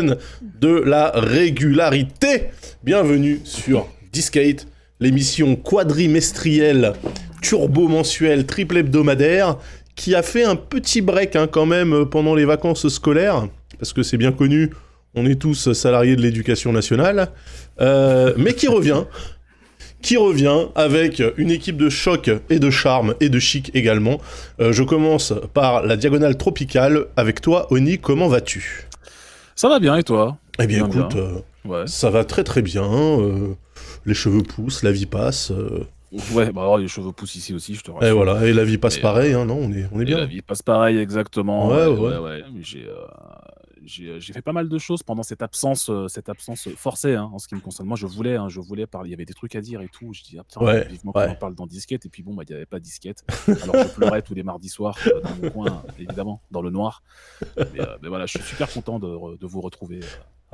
de la régularité. Bienvenue sur Discate, l'émission quadrimestrielle, turbo-mensuelle, triple hebdomadaire, qui a fait un petit break quand même pendant les vacances scolaires, parce que c'est bien connu, on est tous salariés de l'éducation nationale, mais qui revient avec une équipe de choc et de charme et de chic également. Je commence par la diagonale tropicale. Avec toi, Oni, comment vas-tu ? Ça va bien, et toi ? Eh bien, Bien, écoute, Ouais. ça va très très bien. Les cheveux poussent, la vie passe. Ouais, bah alors, les cheveux poussent ici aussi, je te rassure. Et voilà, et la vie passe Et, pareil, non, on est Et bien. la vie passe pareil, exactement. Ouais. Ouais. J'ai fait pas mal de choses pendant cette absence forcée, en ce qui me concerne. Moi, je voulais parler. Il y avait des trucs à dire et tout. Je dis, putain, Ouais, vivement qu'on en parle dans Disquette. Et puis bon, il n'y avait pas Disquette. Alors, je pleurais tous les mardis soirs dans mon coin, évidemment, dans le noir. Mais voilà, je suis super content de vous retrouver.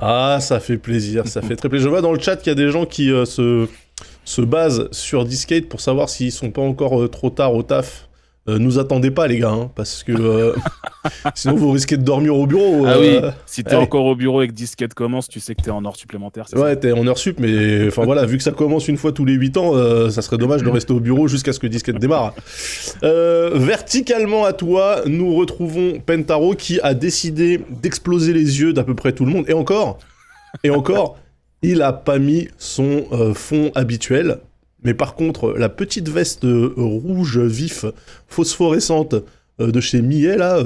Ah, ça fait plaisir, ça fait très plaisir. Je vois dans le chat qu'il y a des gens qui se basent sur Discate pour savoir s'ils sont pas encore trop tard au taf. Nous attendez pas les gars, parce que sinon vous risquez de dormir au bureau. Ah oui, si t'es encore au bureau et que Disquette commence, tu sais que t'es en heure supplémentaire, c'est Ouais, ça ? t'es en heure sup, mais enfin voilà, vu que ça commence une fois tous les 8 ans, ça serait dommage de rester au bureau jusqu'à ce que Disquette démarre. Verticalement à toi, nous retrouvons Pentaro qui a décidé d'exploser les yeux d'à peu près tout le monde. Et encore, il a pas mis son fond habituel. Mais par contre, la petite veste rouge vif, phosphorescente de chez Millet, là,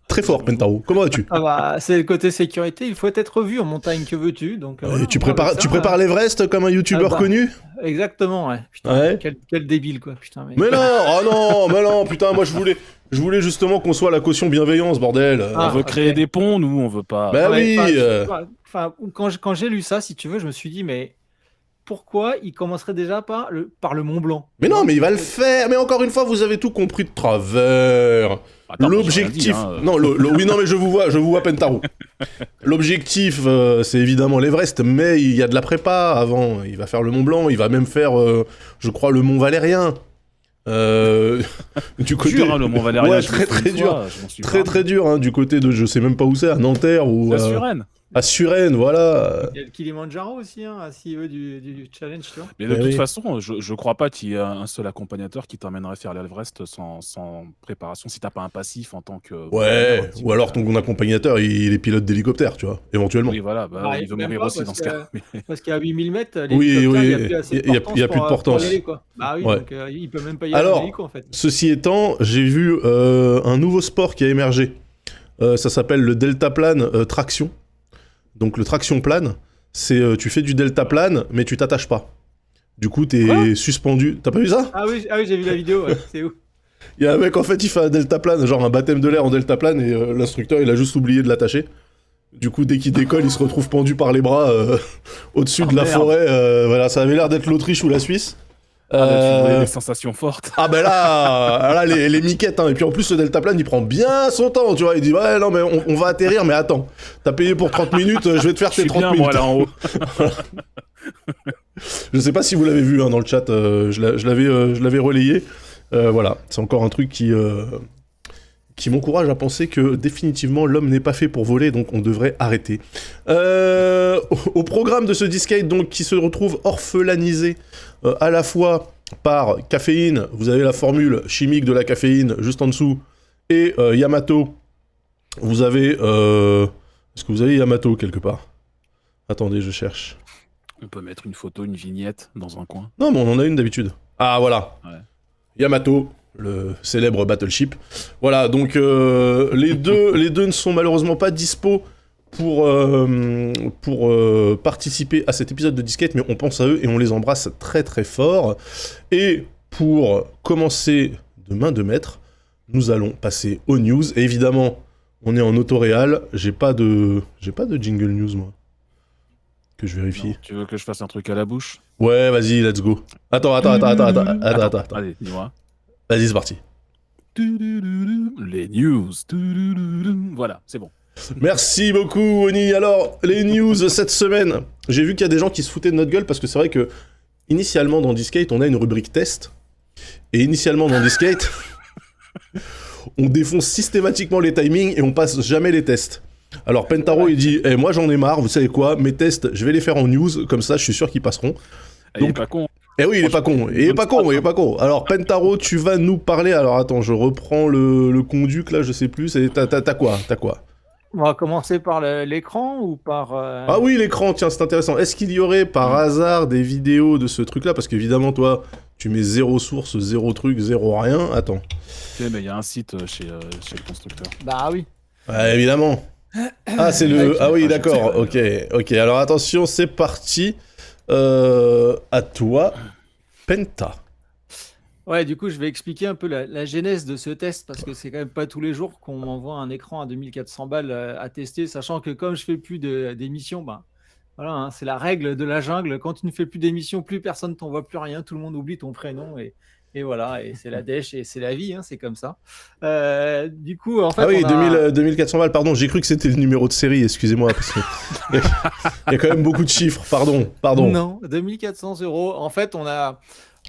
très fort, Pentaro. Comment vas-tu ? Ah bah, c'est le côté sécurité, il faut être vu en montagne, que veux-tu donc, voilà, tu prépares l'Everest comme un youtubeur connu ? Exactement, ouais. Putain, Ouais. Quel débile, quoi. Putain, Mais non, putain, moi je voulais justement qu'on soit la caution bienveillance, bordel. On veut créer des ponts, nous, on veut pas... Bah oui. Quand j'ai lu ça, si tu veux, je me suis dit, mais pourquoi il commencerait déjà par le Mont Blanc ? Mais non, mais il va le faire. Mais encore une fois, vous avez tout compris de travers. Attends, L'objectif... moi, j'ai rien dit, Non, oui, non, mais je vous vois Pentaro. L'objectif, c'est évidemment l'Everest, mais il y a de la prépa avant. Il va faire le Mont Blanc, il va même faire, je crois, le Mont Valérien. Du côté... Dur, le Mont Valérien. Ouais, je l'ai fait très une dur. fois, je m'en suis pas Très dur, du côté de... Je sais même pas où c'est, à Nanterre ou... La Suresnes. À Suresnes, voilà. Il y a le Kilimanjaro aussi, s'il veut du challenge, tu vois. Mais de toute façon, je crois pas qu'il y ait un seul accompagnateur qui t'emmènerait faire l'Everest sans préparation, si t'as pas un passif en tant que... Ouais, ou alors ton accompagnateur, il est pilote d'hélicoptère, tu vois, éventuellement. Oui, voilà, il veut mourir aussi dans ce cas. Parce qu'à 8000 mètres, Oui, il n'y a plus assez de il y a plus de portance. pour y aller, quoi. Bah oui, Ouais. donc il peut même pas y aller en hélico, en fait. Ceci étant, j'ai vu un nouveau sport qui a émergé. Ça s'appelle le deltaplane traction. Donc le traction plane, c'est tu fais du deltaplane, mais tu t'attaches pas. Du coup, t'es suspendu. T'as pas vu ça ? Ah oui, j'ai vu la vidéo, ouais. C'est ouf. Il y a un mec, en fait, il fait un deltaplane, genre un baptême de l'air en deltaplane, et l'instructeur, il a juste oublié de l'attacher. Du coup, dès qu'il décolle, il se retrouve pendu par les bras au-dessus de la forêt. Voilà, ça avait l'air d'être l'Autriche ou la Suisse. Tu voulais des sensations fortes. Ah ben là les miquettes, Et puis en plus, ce deltaplane, il prend bien son temps, tu vois. Il dit, ouais, non, mais on va atterrir, mais attends. T'as payé pour 30 minutes, je vais te faire tes 30 minutes. Moi, là, en haut. Je sais pas si vous l'avez vu dans le chat, je l'avais relayé. Voilà, c'est encore un truc qui m'encourage à penser que définitivement l'homme n'est pas fait pour voler, donc on devrait arrêter. Au programme de ce Discate, donc, qui se retrouve orphelanisé à la fois par caféine, vous avez la formule chimique de la caféine juste en dessous, et Yamato, vous avez... Est-ce que vous avez Yamato quelque part ? Attendez, je cherche. On peut mettre une photo, une vignette dans un coin. Non, mais on en a une d'habitude. Ah, voilà. Ouais. Yamato, le célèbre battleship. Voilà, donc les deux ne sont malheureusement pas dispo pour participer à cet épisode de Disquette, mais on pense à eux et on les embrasse très très fort. Et pour commencer de main de maître, nous allons passer aux news. Et évidemment, on est en autoréal. J'ai pas de jingle news, moi. Que je vérifie. Non, tu veux que je fasse un truc à la bouche ? Ouais, vas-y, let's go. Attends. Allez, dis-moi. Vas-y, c'est parti. Les news. Voilà, c'est bon. Merci beaucoup, Oni. Alors, les news cette semaine. J'ai vu qu'il y a des gens qui se foutaient de notre gueule parce que c'est vrai que, initialement dans Discate, on a une rubrique test. Et initialement dans Discate, on défonce systématiquement les timings et on passe jamais les tests. Alors Pentaro il dit moi j'en ai marre, vous savez quoi, mes tests je vais les faire en news, comme ça je suis sûr qu'ils passeront. Il est pas con. Eh oui, il est pas con, il est pas con, il est pas con. Alors Pentaro, tu vas nous parler, alors attends, je reprends le conduc là, je sais plus, t'as quoi? On va commencer par l'écran ou par... Ah oui, l'écran, tiens, c'est intéressant. Est-ce qu'il y aurait par hasard des vidéos de ce truc-là? Parce qu'évidemment, toi, tu mets zéro source, zéro truc, zéro rien. Attends. Ok, mais il y a un site chez le constructeur. Bah oui. Ouais, évidemment. Ah, c'est le... Ah oui, d'accord, ok. Alors attention, c'est parti. À toi, Penta. Ouais, du coup, je vais expliquer un peu la genèse de ce test parce que c'est quand même pas tous les jours qu'on m'envoie un écran à 2400 balles à tester, sachant que comme je fais plus d'émissions, ben voilà, hein, c'est la règle de la jungle. Quand tu ne fais plus d'émissions, plus personne t'envoie plus rien, tout le monde oublie ton prénom et voilà, et c'est la dèche et c'est la vie, hein, c'est comme ça. Du coup, en fait, Ah oui, on a... 2400 balles, pardon, j'ai cru que c'était le numéro de série, excusez-moi, parce que il y a quand même beaucoup de chiffres, pardon. Non, 2400 euros. En fait, on a...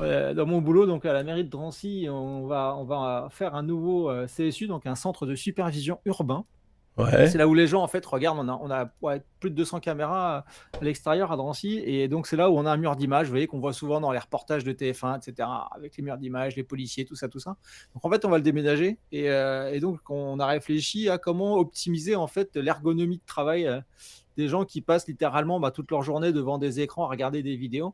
dans mon boulot, donc à la mairie de Drancy, on va faire un nouveau CSU, donc un centre de supervision urbain. Ouais. C'est là où les gens en fait regardent. On a plus de 200 caméras à l'extérieur à Drancy, et donc c'est là où on a un mur d'image. Vous voyez qu'on voit souvent dans les reportages de TF1, etc. Avec les murs d'image, les policiers, tout ça. Donc en fait, on va le déménager, et donc on a réfléchi à comment optimiser en fait l'ergonomie de travail des gens qui passent littéralement toute leur journée devant des écrans à regarder des vidéos.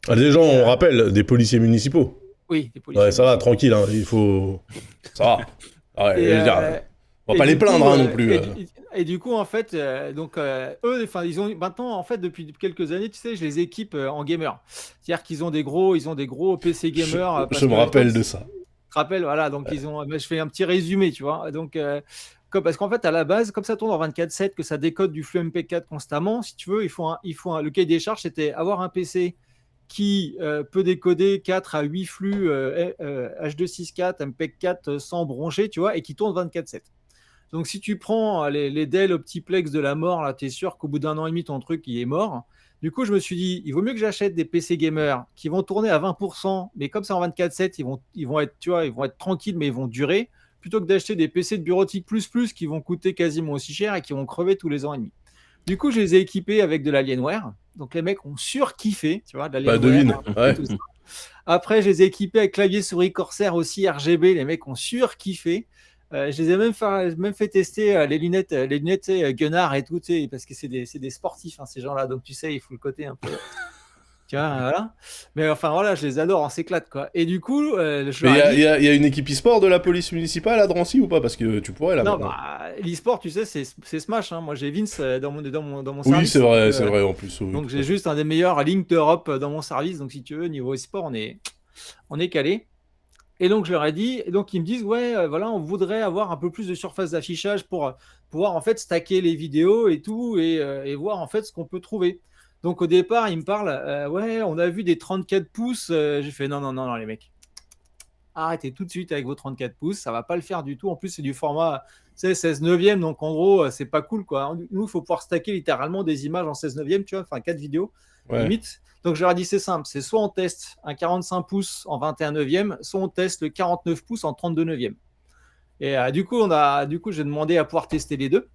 Ah, des gens, on rappelle, des policiers municipaux. Oui, des policiers. Ouais, ça va, tranquille, hein, il faut... Ça va. Ouais, je veux dire, on va pas les plaindre non plus. Et du coup, en fait, eux, ils ont maintenant, en fait, depuis quelques années, tu sais, je les équipe en gamer. C'est-à-dire qu'ils ont des gros PC gamer. Je me rappelle de ça. Je te rappelle, voilà, donc je fais un petit résumé, tu vois. Donc, parce qu'en fait, à la base, comme ça tourne en 24/7, que ça décode du flux MP4 constamment, si tu veux, le cahier des charges, c'était avoir un PC qui peut décoder 4 à 8 flux H264, MP4 sans broncher, tu vois, et qui tourne 24/7. Donc, si tu prends les Dell Optiplex de la mort, là, tu es sûr qu'au bout d'un an et demi, ton truc, il est mort. Du coup, je me suis dit, il vaut mieux que j'achète des PC gamers qui vont tourner à 20%, mais comme c'est en 24/7, ils vont être, tu vois, ils vont être tranquilles, mais ils vont durer, plutôt que d'acheter des PC de bureautique plus qui vont coûter quasiment aussi cher et qui vont crever tous les ans et demi. Du coup, je les ai équipés avec de l'Alienware. Donc, les mecs ont surkiffé, tu vois, de l'Alienware. Devine, ouais. Tout ça. Après, je les ai équipés avec clavier souris Corsair aussi RGB. Les mecs ont surkiffé. Je les ai même fait tester les lunettes Gunnar et tout, parce que c'est des sportifs, hein, ces gens-là. Donc, tu sais, il faut le côté un peu... Tu vois, voilà. Mais enfin, voilà, je les adore, on s'éclate, quoi. Et du coup, il y a une équipe e-sport de la police municipale à Drancy ou pas? Parce que tu pourrais là. Non, maintenant. l'e-sport, tu sais, c'est Smash. Hein. Moi, j'ai Vince dans mon service. Oui, c'est vrai en plus. Oui, donc, j'ai juste un des meilleurs Link d'Europe dans mon service. Donc, si tu veux, niveau e-sport, on est calé. Et donc, je leur ai dit, et donc ils me disent, ouais, voilà, on voudrait avoir un peu plus de surface d'affichage pour pouvoir en fait stacker les vidéos et tout, et voir en fait ce qu'on peut trouver. Donc, au départ, ils me parlent, ouais, on a vu des 34 pouces. J'ai fait, non, les mecs. Arrêtez tout de suite avec vos 34 pouces, ça va pas le faire du tout. En plus, c'est du format 16 neuvième, donc en gros, c'est pas cool, quoi. Nous, il faut pouvoir stacker littéralement des images en 16 neuvième, tu vois, enfin 4 vidéos, limite. Donc, je leur ai dit, c'est simple, c'est soit on teste un 45 pouces en 21 neuvième, soit on teste le 49 pouces en 32 neuvième. Et du coup, j'ai demandé à pouvoir tester les deux.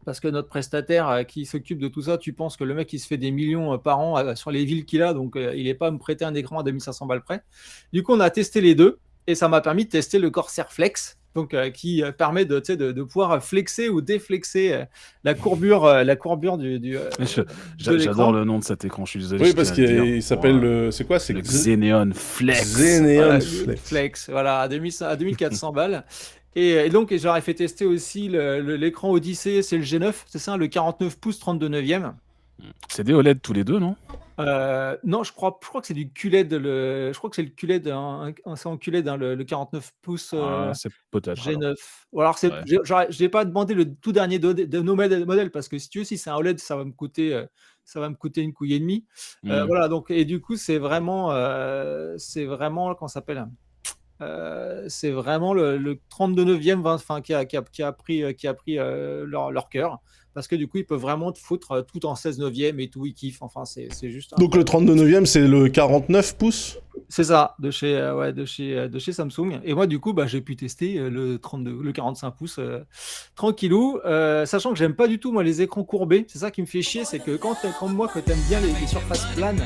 Parce que notre prestataire qui s'occupe de tout ça, tu penses que le mec, il se fait des millions par an sur les villes qu'il a, donc il n'est pas à me prêter un écran à 2500 balles près. Du coup, on a testé les deux, et ça m'a permis de tester le Corsair Flex, donc qui permet de pouvoir flexer ou déflexer la courbure du J'adore le nom de cet écran, je suis désolé. Oui, parce qu'il s'appelle... c'est quoi? C'est le Xeneon Flex. Xeneon Flex, voilà, à 2400 balles. Et donc, j'aurais fait tester aussi l'écran Odyssey, c'est le G9, c'est ça, le 49 pouces 32 neuvième. C'est des OLED tous les deux, non? Non, je crois que c'est du QLED. Je crois que c'est le QLED, c'est en QLED, le 49 pouces c'est peut-être G9. Ou alors, je n'ai pas demandé le tout dernier de nos modèles, parce que si tu veux, si c'est un OLED, ça va me coûter une couille et demie. Voilà, donc, et du coup, c'est vraiment, comment ça s'appelle? C'est vraiment le 32 neuvième qui a pris leur cœur, parce que du coup ils peuvent vraiment te foutre tout en 16 neuvième et tout, ils kiffent, enfin c'est juste donc le 32 neuvième c'est le 49 pouces? C'est ça, de chez Samsung. Et moi, du coup, bah, j'ai pu tester le 45 pouces tranquillou, sachant que j'aime pas du tout moi les écrans courbés. C'est ça qui me fait chier, c'est que quand t'aimes bien les surfaces planes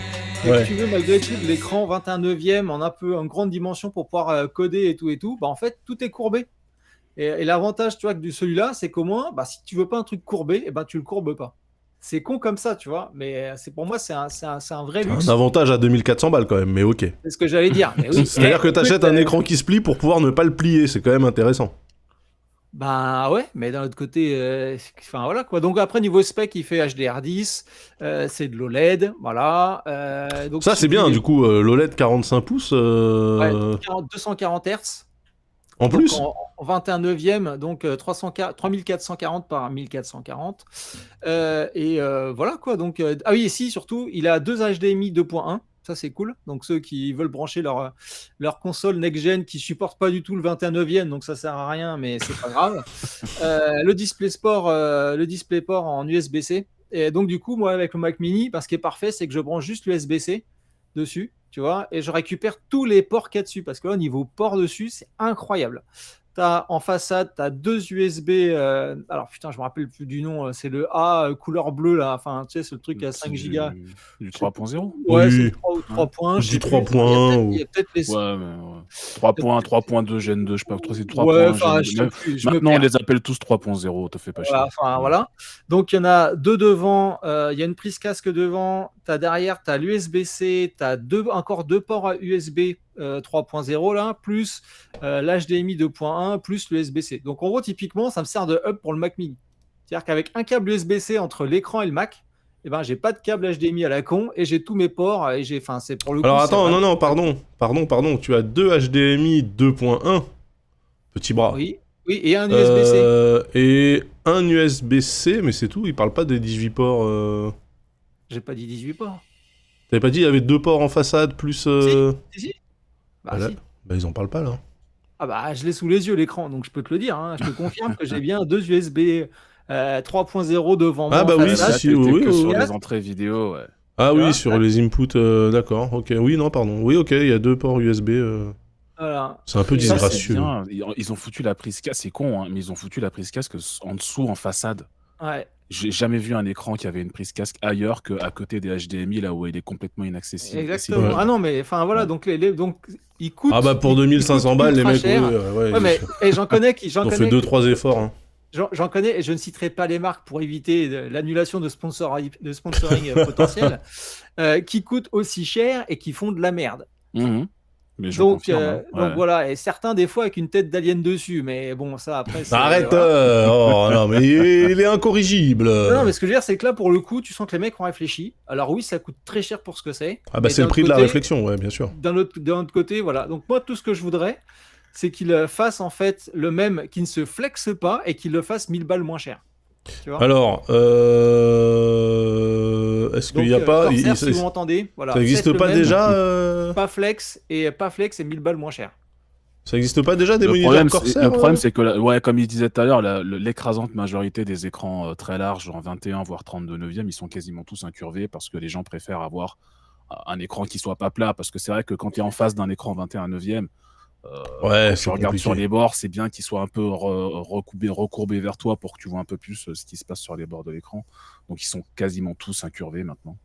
et que Ouais. tu veux malgré tout de l'écran 21/9 en un peu en grande dimension pour pouvoir coder et tout, bah en fait tout est courbé. Et l'avantage, tu vois, de celui-là, c'est qu'au moins, bah, si tu veux pas un truc courbé, ben tu le courbes pas. C'est con comme ça, tu vois, mais c'est pour moi, c'est un vrai C'est un luxe. avantage à 2400 balles quand même, mais ok. C'est ce que j'allais dire. Mais oui, C'est-à-dire que t'achètes un écran qui se plie pour pouvoir ne pas le plier, c'est quand même intéressant. bah ouais, mais d'un autre côté, enfin voilà quoi. Donc après, niveau spec, il fait HDR10, c'est de l'OLED, voilà. Donc Ça c'est bien, du coup, l'OLED 45 pouces, ouais, 240 Hz. en Donc plus. en 21/9, donc 3440 par 1440. Voilà quoi. Donc, ah oui, et si, surtout, il a deux HDMI 2.1. Ça, c'est cool. Donc, ceux qui veulent brancher leur console next-gen qui supporte pas du tout le 21/9, donc ça sert à rien, mais c'est pas grave. Le DisplayPort en USB-C. Et donc, du coup, moi, avec le Mac Mini, ce qui est parfait, c'est que je branche juste l'USB-C dessus, tu vois, et je récupère tous les ports qu'il y a dessus, parce que là, au niveau port dessus, c'est incroyable. En façade, tu as deux USB. Alors, putain, je me rappelle plus du nom. C'est le A couleur bleue, là. Enfin, tu sais, c'est le truc à 5 gigas. Du 3.0. Ouais, c'est Oui. 3 ou 3 points. Je Je sais dis plus. 3 points Il y a peut-être les. Ouais, mais ouais. 3 points, 3.2, Gen 2, je sais pas, c'est 3 Ouais, points, enfin, Gen 2. je sais plus. Je me Maintenant, on perds. les appelle tous 3.0, te fais pas chier. Voilà, enfin, voilà. Donc, il y en a deux devant. Il y a une prise casque devant. Derrière, tu as l'USB-C. Tu as encore deux ports à USB 3.0, là, plus l'HDMI 2.1, plus l'USB-C. Donc, en gros, typiquement, ça me sert de hub pour le Mac Mini. C'est-à-dire qu'avec un câble USB-C entre l'écran et le Mac, eh ben, j'ai pas de câble HDMI à la con et j'ai tous mes ports. Enfin, c'est pour le coup. Alors c'est attends, vraiment- non, pardon, tu as deux HDMI 2.1, petit bras. Oui, oui, et un USB-C. Et un USB-C, mais c'est tout, il parle pas des 18 ports. J'ai pas dit 18 ports. T'avais pas dit il y avait deux ports en façade plus. Si. Bah, Voilà. si. Bah ils en parlent pas là. Ah bah, je l'ai sous les yeux l'écran, donc je peux te le dire. Je te confirme que j'ai bien deux USB 3.0 devant moi Ah en bah oui, façade. Là, si, t'étais oui, que oui, sur oui. les entrées vidéo, ouais. Ah Tu oui, vois, sur les inputs, d'accord, ok. Oui, non, pardon. Oui, ok, il y a deux ports USB. voilà. C'est un peu Et Ça, c'est disgracieux. bien. Ils ont foutu la prise casque, c'est con, hein, mais ils ont foutu la prise casque en dessous, en façade. Ouais. J'ai jamais vu un écran qui avait une prise casque ailleurs qu'à côté des HDMI, là où il est complètement inaccessible. Exactement. Ouais. Ah non, mais enfin voilà, Ouais. donc donc ils coûtent. Ah bah pour ils 2500 coûtent balles, les ultra mecs, cher. ouais, Ouais, mais j'en connais qui, ils ont fait 2-3 efforts. Hein. J'en connais, et je ne citerai pas les marques pour éviter l'annulation de sponsoring potentiel, qui coûtent aussi cher et qui font de la merde. Mhm. Mais je Donc, confirme, hein. donc Ouais. voilà, et certains des fois avec une tête d'alien dessus, mais bon, ça après, c'est. Arrête voilà. Oh non, mais il est incorrigible Non, mais ce que je veux dire, c'est que là, pour le coup, tu sens que les mecs ont réfléchi. Alors oui, ça coûte très cher pour ce que c'est. Ah bah mais c'est le d'un prix de autre la côté- réflexion, ouais, bien sûr. D'un autre côté, voilà. Donc moi, tout ce que je voudrais, c'est qu'il fasse en fait le même, qu'il ne se flexe pas et qu'il le fasse 1000 balles moins cher. Tu vois. Alors, est-ce qu'il Donc, n'y a pas... Corsair, si vous m'entendez, voilà. Ça n'existe faites le pas même, déjà Pas flex et 1000 balles moins cher. Ça n'existe pas déjà des Le moniteurs problème, Corsair le problème, c'est que, ouais, comme il disait tout à l'heure, l'écrasante majorité des écrans très larges, en 21 voire 32 neuvième, ils sont quasiment tous incurvés parce que les gens préfèrent avoir un écran qui soit pas plat. Parce que c'est vrai que quand tu es en face d'un écran 21 neuvième, Ouais, quand c'est tu regardes sur compliqué. les bords, c'est bien qu'il soit un peu recourbé vers toi pour que tu vois un peu plus ce qui se passe sur les bords de l'écran. Donc ils sont quasiment tous incurvés maintenant.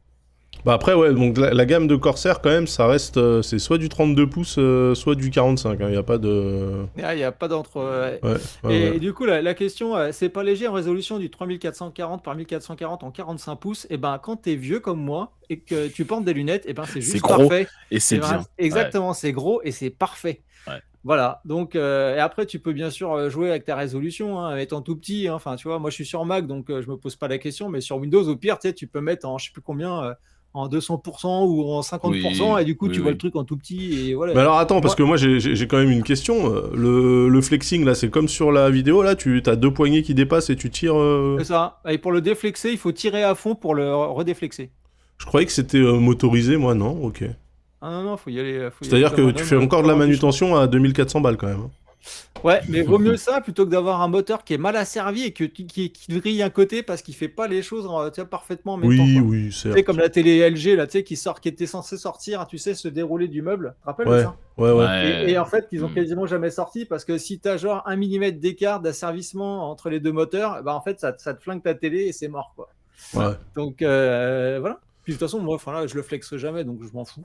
Bah après, ouais, donc la gamme de Corsair, quand même, ça reste... c'est soit du 32 pouces, soit du 45. Il n'y a pas de... Il n'y a pas d'entre. Ouais. Et du coup, la question, c'est pas léger en résolution du 3440 par 1440 en 45 pouces. Et ben, quand tu es vieux comme moi et que tu portes des lunettes, et ben, c'est C'est juste gros parfait. et c'est bien. Exactement, c'est gros et c'est parfait. Ouais. Voilà, donc et après tu peux bien sûr jouer avec ta résolution, étant tout petit. Enfin, tu vois, moi je suis sur Mac, donc je me pose pas la question. Mais sur Windows, au pire, tu sais, tu peux mettre en je sais plus combien, en 200% ou en 50%, Oui, et du coup oui, tu vois oui. le truc en tout petit et voilà. Mais alors attends, parce que moi j'ai quand même une question. Le flexing, là, c'est comme sur la vidéo, là, tu as deux poignées qui dépassent et tu tires... C'est ça. Et pour le déflexer, il faut tirer à fond pour le redéflexer. Je croyais que c'était motorisé, moi, non? Ok. Ah non, faut y aller. C'est-à-dire que tu fais encore de la manutention à 2400 balles, quand même. Ouais, mais vaut mieux ça plutôt que d'avoir un moteur qui est mal asservi et qui vrille un côté parce qu'il fait pas les choses tu vois, parfaitement en même temps, Oui, quoi. oui, Tu sais, certes. comme la télé LG, là, tu sais, qui était censée sortir, tu sais, se dérouler du meuble. Tu te rappelles de Ouais, ça? ouais, ouais. Et en fait, ils ont Mm. quasiment jamais sorti parce que si tu as genre 1 millimètre d'écart d'asservissement entre les deux moteurs, bah en fait, ça te flingue ta télé et c'est mort, quoi. Ouais. Donc voilà. Puis de toute façon, moi, enfin, là, je le flexe jamais, donc je m'en fous.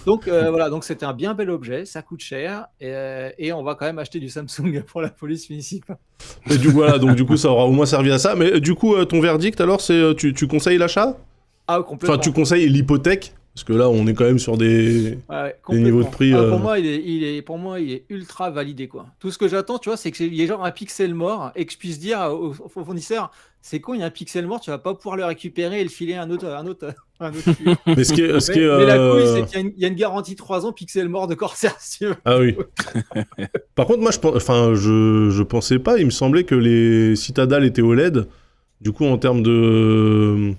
Donc voilà, donc c'était un bien bel objet, ça coûte cher et on va quand même acheter du Samsung pour la police municipale. Et voilà, donc du coup, ça aura au moins servi à ça. Mais du coup, ton verdict, alors, c'est tu conseilles l'achat? Ah, Enfin, complètement. tu conseilles l'hypothèque? Parce que là, on est quand même sur des Ouais, niveaux de complètement. prix. Pour moi, pour moi, il est ultra validé, quoi. Tout ce que j'attends, tu vois, c'est qu'il y ait genre un pixel mort et que je puisse dire au fournisseur, c'est con, il y a un pixel mort, tu vas pas pouvoir le récupérer et le filer à un autre client. Mais ce qui est, Mais la couille, c'est qu'il y a une garantie 3 ans pixel mort de Corsair, si tu veux. Ah oui. Par contre, moi, je pensais pas. Il me semblait que les Citadel étaient OLED. Du coup, en termes de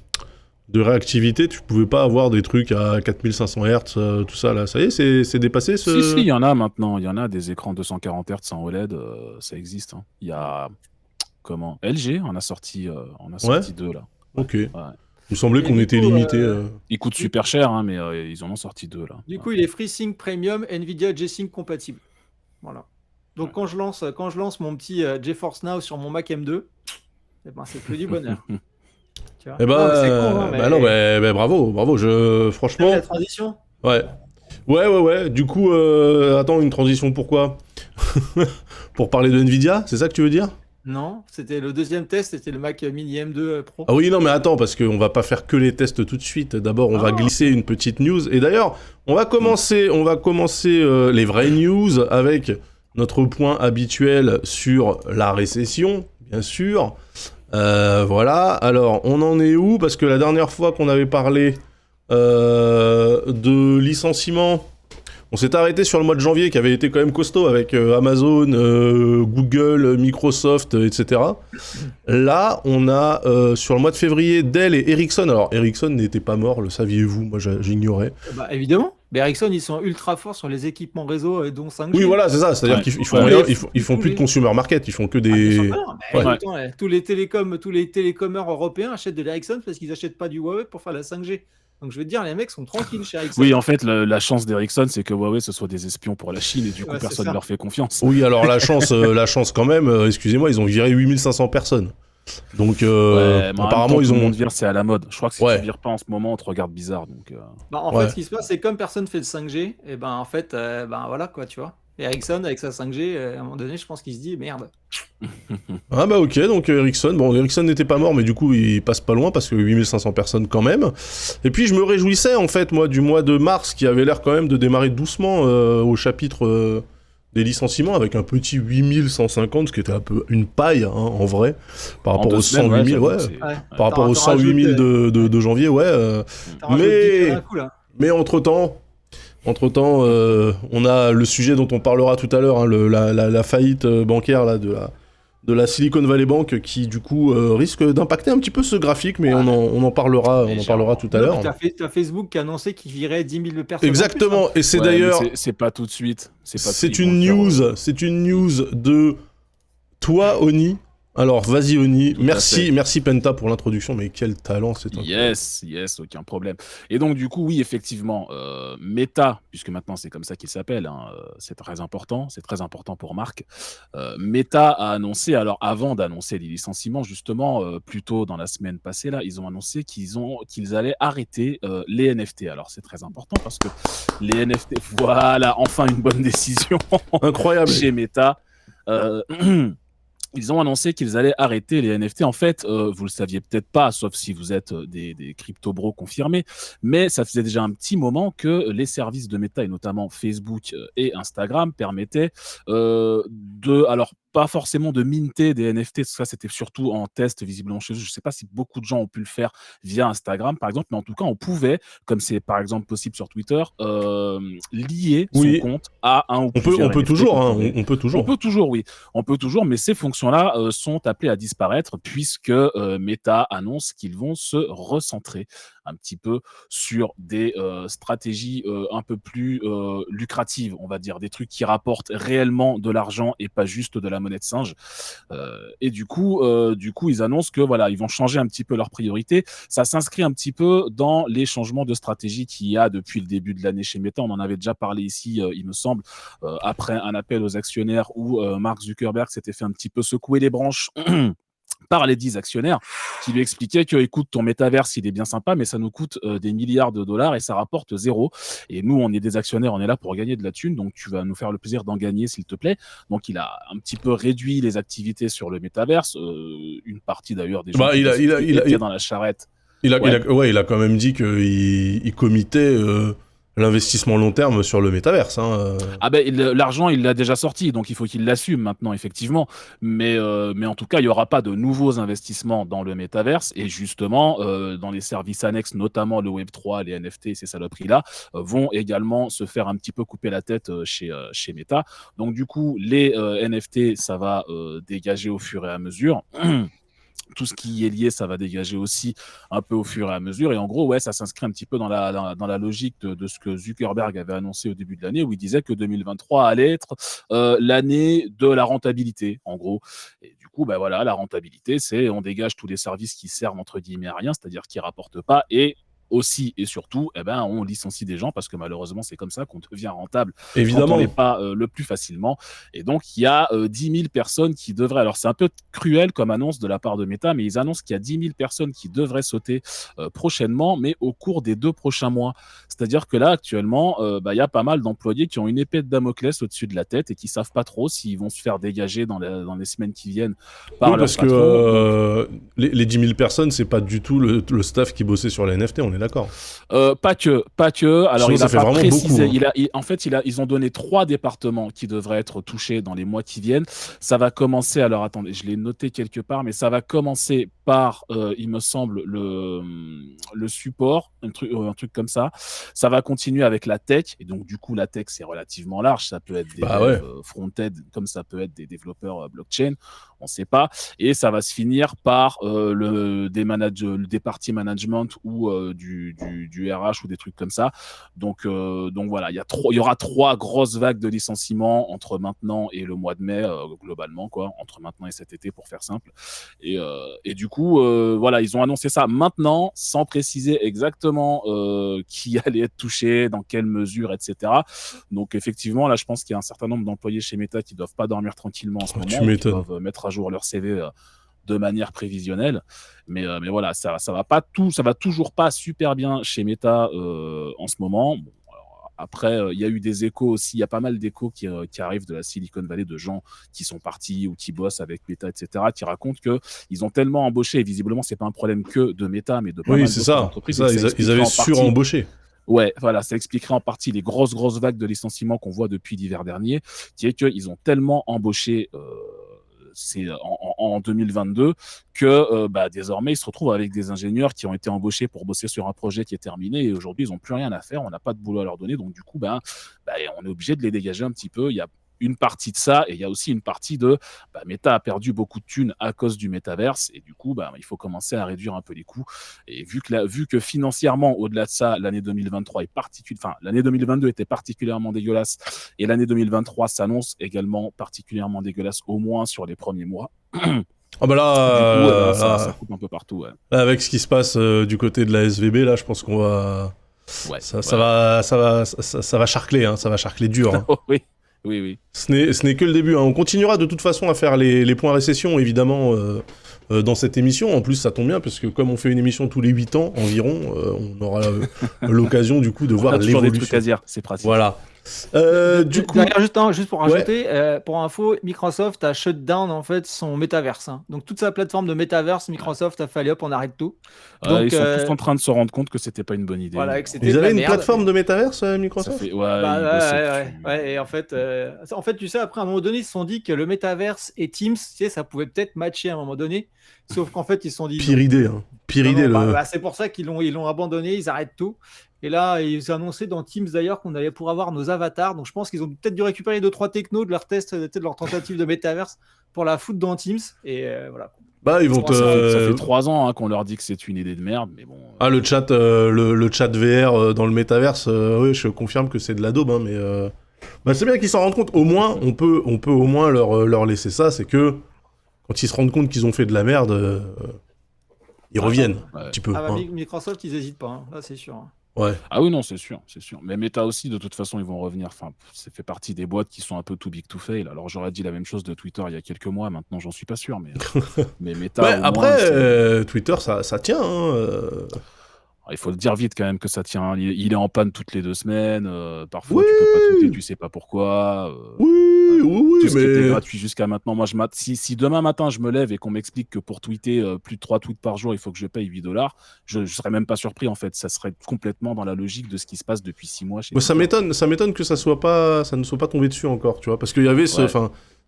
réactivité, tu pouvais pas avoir des trucs à 4500 Hz, tout ça là. Ça y est, c'est dépassé ce. Si, il y en a maintenant. Il y en a des écrans 240 Hz en OLED, ça existe. Hein. Il y a LG on a sorti deux là. Ok. Ouais. Il me semblait Et qu'on du était coup, limité. Ils coûtent super cher, hein, mais ils en ont sorti deux là. Du coup, il est FreeSync Premium, Nvidia G-Sync compatible. Voilà. Donc quand je lance mon petit GeForce Now sur mon Mac M2, eh ben, c'est que du bonheur. Tu vois. Eh Non, mais c'est con, hein, bah non, bah, bravo. T'as Franchement. vu la transition. Ouais. Du coup, attends, une transition pourquoi? Pour parler de Nvidia, c'est ça que tu veux dire? Non, c'était le deuxième test, c'était le Mac Mini M2 Pro. Ah oui, non, mais attends, parce qu'on va pas faire que les tests tout de suite. D'abord, on va glisser une petite news. Et d'ailleurs, on va commencer les vraies news avec notre point habituel sur la récession, bien sûr. Voilà. Alors, on en est où? Parce que la dernière fois qu'on avait parlé de licenciement, on s'est arrêté sur le mois de janvier qui avait été quand même costaud avec Amazon, Google, Microsoft, etc. Là, on a sur le mois de février Dell et Ericsson. Alors, Ericsson n'était pas mort, le saviez-vous? Moi, j'ignorais. Bah, évidemment. Mais Ericsson, ils sont ultra forts sur les équipements réseau, dont 5G. Oui, voilà, c'est ça. C'est-à-dire qu'ils font rien, ils font plus de consumer market, ils font que des. Tous les télécommeurs européens achètent de l'Ericsson parce qu'ils n'achètent pas du Huawei pour faire la 5G. Donc je veux dire, les mecs sont tranquilles chez Ericsson. Oui, en fait, la chance d'Ericsson, c'est que Huawei, ce soit des espions pour la Chine et du coup, personne ne leur fait confiance. Oui, alors la chance quand même, excusez-moi, ils ont viré 8500 personnes. Donc apparemment, ils ont. Tout le monde vire, c'est à la mode. Je crois que si tu vires pas en ce moment, on te regarde bizarre. Donc, en fait, ce qui se passe, c'est comme personne fait de 5G, et ben en fait, voilà quoi, tu vois. Et Ericsson, avec sa 5G, à un moment donné, je pense qu'il se dit merde. Ah bah ok, donc Ericsson n'était pas mort, mais du coup il passe pas loin parce que 8500 personnes quand même. Et puis je me réjouissais en fait moi du mois de mars qui avait l'air quand même de démarrer doucement au chapitre des licenciements avec un petit 8150, ce qui était un peu une paille en vrai par rapport aux 108 000 par rapport aux 108 000 de janvier mais entre-temps, on a le sujet dont on parlera tout à l'heure, hein, la faillite bancaire là, de la Silicon Valley Bank qui du coup risque d'impacter un petit peu ce graphique, mais on en parlera tout à l'heure. T'as Facebook qui a annoncé qu'il virait 10 000 personnes. Exactement, et c'est d'ailleurs... C'est pas tout de suite. C'est une news de toi, Oni. Alors, vas-y, Oni. Merci Penta pour l'introduction, mais quel talent, c'est toi. Yes, aucun problème. Et donc, du coup, oui, effectivement, Meta, puisque maintenant c'est comme ça qu'il s'appelle, hein, c'est très important pour Marc. Meta a annoncé, alors avant d'annoncer les licenciements, justement, plus tôt dans la semaine passée, là, ils ont annoncé qu'ils allaient arrêter les NFT. Alors, c'est très important parce que les NFT, voilà, enfin une bonne décision. Incroyable. Chez Meta. Ils ont annoncé qu'ils allaient arrêter les NFT. En fait, vous le saviez peut-être pas, sauf si vous êtes des crypto-bros confirmés, mais ça faisait déjà un petit moment que les services de Meta, et notamment Facebook et Instagram, permettaient alors pas forcément de minter des NFT, ça c'était surtout en test visiblement chez eux. Je ne sais pas si beaucoup de gens ont pu le faire via Instagram par exemple, mais en tout cas on pouvait, comme c'est par exemple possible sur Twitter, lier son compte à un ou plusieurs NFT. On peut toujours, mais ces fonctions-là sont appelées à disparaître puisque Meta annonce qu'ils vont se recentrer un petit peu sur des stratégies un peu plus lucratives, on va dire, des trucs qui rapportent réellement de l'argent et pas juste de la monnaie de singe. Et du coup, ils annoncent que voilà, ils vont changer un petit peu leurs priorités. Ça s'inscrit un petit peu dans les changements de stratégie qu'il y a depuis le début de l'année chez Meta. On en avait déjà parlé ici, il me semble, après un appel aux actionnaires où Mark Zuckerberg s'était fait un petit peu secouer les branches par les 10 actionnaires qui lui expliquaient que, écoute, ton métaverse, il est bien sympa, mais ça nous coûte des milliards de dollars et ça rapporte 0. Et nous, on est des actionnaires, on est là pour gagner de la thune, donc tu vas nous faire le plaisir d'en gagner, s'il te plaît. Donc, il a un petit peu réduit les activités sur le métaverse. Une partie, d'ailleurs, des gens qui étaient dans la charrette. Il a quand même dit qu'il committait l'investissement long terme sur le métaverse. Ah ben l'argent, il l'a déjà sorti, donc il faut qu'il l'assume maintenant, effectivement. Mais en tout cas, il n'y aura pas de nouveaux investissements dans le métaverse. Et justement, dans les services annexes, notamment le Web3, les NFT, ces saloperies-là, vont également se faire un petit peu couper la tête chez Meta. Donc du coup, les NFT, ça va dégager au fur et à mesure. Tout ce qui est lié, ça va dégager aussi un peu au fur et à mesure. Et en gros, ouais, ça s'inscrit un petit peu dans la logique de ce que Zuckerberg avait annoncé au début de l'année, où il disait que 2023 allait être l'année de la rentabilité, en gros. Et du coup, bah voilà, la rentabilité, c'est on dégage tous les services qui servent entre guillemets à rien, c'est-à-dire qui rapportent pas, et aussi et surtout, on licencie des gens parce que malheureusement, c'est comme ça qu'on devient rentable. Évidemment. Quand on n'est pas le plus facilement. Et donc, il y a 10 000 personnes qui devraient... Alors, c'est un peu cruel comme annonce de la part de Meta, mais ils annoncent qu'il y a 10 000 personnes qui devraient sauter prochainement, mais au cours des 2 prochains mois. C'est-à-dire que là, actuellement, il y a pas mal d'employés qui ont une épée de Damoclès au-dessus de la tête et qui savent pas trop s'ils vont se faire dégager dans les semaines qui viennent par leur parce patron. Que les 10 000 personnes, c'est pas du tout le staff qui bossait sur la NFT, on est d'accord. Pas que. Alors, il a pas précisé. Beaucoup, ils ont donné 3 départements qui devraient être touchés dans les mois qui viennent. Ça va commencer. Alors, attendez, je l'ai noté quelque part, mais ça va commencer par, il me semble, le support, un truc comme ça. Ça va continuer avec la tech. Et donc, du coup, la tech, c'est relativement large. Ça peut être des front-end, comme ça peut être des développeurs blockchain. On ne sait pas. Et ça va se finir par des parties management ou du RH ou des trucs comme ça. Donc voilà, il y aura 3 grosses vagues de licenciements entre maintenant et le mois de mai, globalement, quoi, entre maintenant et cet été, pour faire simple. Et du coup, voilà, ils ont annoncé ça maintenant, sans préciser exactement qui allait être touché, dans quelle mesure, etc. Donc effectivement, là, je pense qu'il y a un certain nombre d'employés chez Meta qui ne doivent pas dormir tranquillement en ce moment, qui doivent mettre à jour leur CV de manière prévisionnelle, mais voilà, ça va toujours pas super bien chez Meta en ce moment. Bon, alors, après, il y a eu des échos aussi, il y a pas mal d'échos qui arrivent de la Silicon Valley, de gens qui sont partis ou qui bossent avec Meta, etc., qui racontent que ils ont tellement embauché, et visiblement c'est pas un problème que de Meta, mais de pas mal d'autres entreprises. Ils avaient surembauché. Ouais, voilà, ça expliquerait en partie les grosses vagues de licenciements qu'on voit depuis l'hiver dernier, qui est qu'ils ont tellement embauché en 2022 que désormais ils se retrouvent avec des ingénieurs qui ont été embauchés pour bosser sur un projet qui est terminé, et aujourd'hui ils n'ont plus rien à faire, on n'a pas de boulot à leur donner, donc du coup on est obligé de les dégager un petit peu. Il y a une partie de ça, et il y a aussi une partie de Meta a perdu beaucoup de thunes à cause du métaverse, et du coup il faut commencer à réduire un peu les coûts. Et vu que financièrement, au-delà de ça, l'année 2023 l'année 2022 était particulièrement dégueulasse, et l'année 2023 s'annonce également particulièrement dégueulasse, au moins sur les premiers mois. Ah bah là, ça coupe un peu partout. Ouais. Là, avec ce qui se passe du côté de la SVB, là, je pense qu'on va... ça va charcler, hein, ça va charcler dur. Hein. Oui. Ce n'est que le début. Hein. On continuera de toute façon à faire les points récession, évidemment, dans cette émission. En plus, ça tombe bien, parce que comme on fait une émission tous les 8 ans environ, on aura l'occasion, du coup, de voir l'évolution. Des trucs à dire, c'est pratique. Voilà. Du coup... juste pour rajouter, pour info, Microsoft a shut down en fait son métaverse. Hein. Donc toute sa plateforme de métaverse, Microsoft a fallu on arrête tout. Donc, ils sont tous en train de se rendre compte que c'était pas une bonne idée. Voilà, ils avaient une plateforme de métaverse, Microsoft. Et en fait, tu sais, après à un moment donné, ils se sont dit que le métaverse et Teams, tu sais, ça pouvait peut-être matcher à un moment donné. Sauf qu'en fait, ils se sont dit... Pire idée. c'est pour ça qu'ils l'ont abandonné, ils arrêtent tout. Et là, ils ont annoncé dans Teams d'ailleurs qu'on allait pouvoir avoir nos avatars. Donc je pense qu'ils ont peut-être dû récupérer 2-3 technos de leur test, de leur tentative de métaverse pour la foutre dans Teams. Et voilà. Bah, ils vont Ça fait te. 3 ans qu'on leur dit que c'est une idée de merde, mais bon. Ah, le chat VR dans le métaverse, oui, je confirme que c'est de la daube, hein, mais bah, c'est bien qu'ils s'en rendent compte. Au moins, on peut au moins leur laisser ça, c'est que quand ils se rendent compte qu'ils ont fait de la merde, ils reviennent un petit peu. Ah bah, hein. Microsoft, ils hésitent pas, hein. Là, c'est sûr. hein. Ouais. Ah oui, non, c'est sûr, c'est sûr. Mais Meta aussi, de toute façon, ils vont revenir. Enfin, ça fait partie des boîtes qui sont un peu too big to fail. Alors, j'aurais dit la même chose de Twitter il y a quelques mois. Maintenant, j'en suis pas sûr. Mais Meta, Ouais, au après, moins, Twitter, ça tient. Hein, il faut le dire vite quand même que ça tient. Il est en panne toutes les 2 semaines. Parfois, Oui. tu peux pas tweeter, tu sais pas pourquoi. Oui, Tout ce qui était mais. gratuit jusqu'à maintenant. Moi, si demain matin, je me lève et qu'on m'explique que pour tweeter plus de 3 tweets par jour, il faut que je paye $8, je serais même pas surpris, en fait. Ça serait complètement dans la logique de ce qui se passe depuis 6 mois chez Moi, ça Twitter. m'étonne que ça ne soit pas tombé dessus encore, tu vois. Parce qu'il y avait Ouais.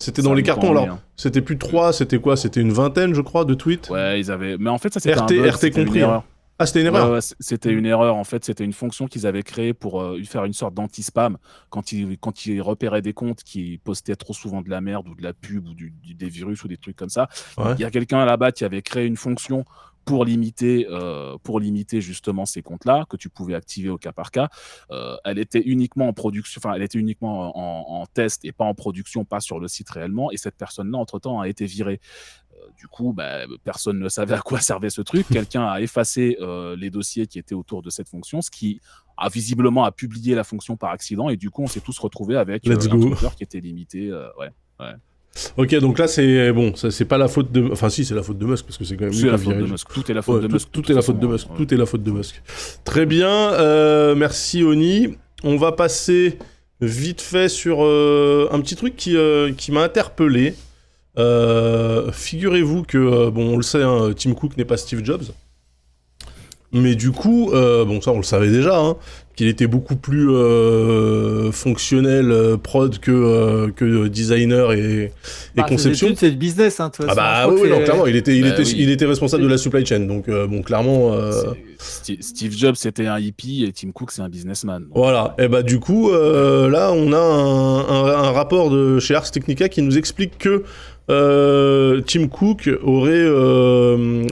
c'était Ça dans a les mis cartons, pas en alors. lien. C'était plus 3, c'était quoi? C'était une vingtaine, je crois, de tweets. Ouais, ils avaient. Mais en fait, ça, c'était un RT, bug, RT c'était une compris. Hein. erreur. Ah, c'était une Ouais, erreur. ouais, c'était une erreur. En fait, c'était une fonction qu'ils avaient créée pour faire une sorte d'anti-spam quand ils repéraient des comptes qui postaient trop souvent de la merde ou de la pub ou des virus ou des trucs comme ça. Ouais. Il y a quelqu'un là-bas qui avait créé une fonction pour limiter justement ces comptes-là que tu pouvais activer au cas par cas. Elle était uniquement en production, enfin, elle était uniquement en test et pas en production, pas sur le site réellement. Et cette personne-là, entre-temps, a été virée. Du coup, personne ne savait à quoi servait ce truc. Quelqu'un a effacé les dossiers qui étaient autour de cette fonction, ce qui a visiblement publié la fonction par accident. Et du coup, on s'est tous retrouvés avec un Let's go. Twitter qui était limité. Ouais. Ok, donc là, c'est bon, c'est pas la faute de. Enfin, si, c'est la faute de Musk, parce que c'est quand même lui C'est qui a la faute viré. de Musk. Tout est la faute Ouais, de Musk. tout est la faute de Musk. Tout est la faute de Musk. Très bien, merci Oni. On va passer vite fait sur un petit truc qui m'a interpellé. Figurez-vous que, bon, on le sait, hein, Tim Cook n'est pas Steve Jobs. Mais du coup, bon, ça on le savait déjà, hein, qu'il était beaucoup plus fonctionnel, prod que designer et conception. C'est le business, hein, de toute Ah façon. bah Je crois oui, que non, clairement, il oui. était responsable de la supply chain, donc bon, clairement... Steve Jobs, c'était un hippie et Tim Cook, c'est un businessman. Donc, Voilà, et bah du coup, là, on a un rapport de chez Ars Technica qui nous explique que Tim Cook aurait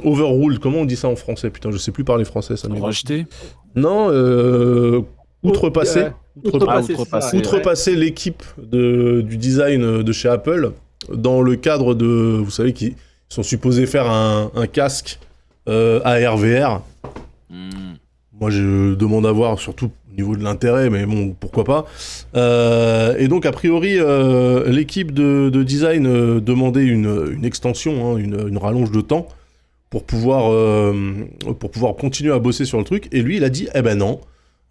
overruled, comment on dit ça en français? Putain, je sais plus parler français, ça m'énerve. rejeté. Non, outrepassé. Outrepassé l'équipe du design de chez Apple dans le cadre de, vous savez, qu'ils sont supposés faire un casque AR/VR. Moi, je demande à voir, surtout au niveau de l'intérêt, mais bon, pourquoi pas. Et donc, a priori, l'équipe de design demandait une extension, hein, une rallonge de temps pour pouvoir continuer à bosser sur le truc. Et lui, il a dit, eh ben non,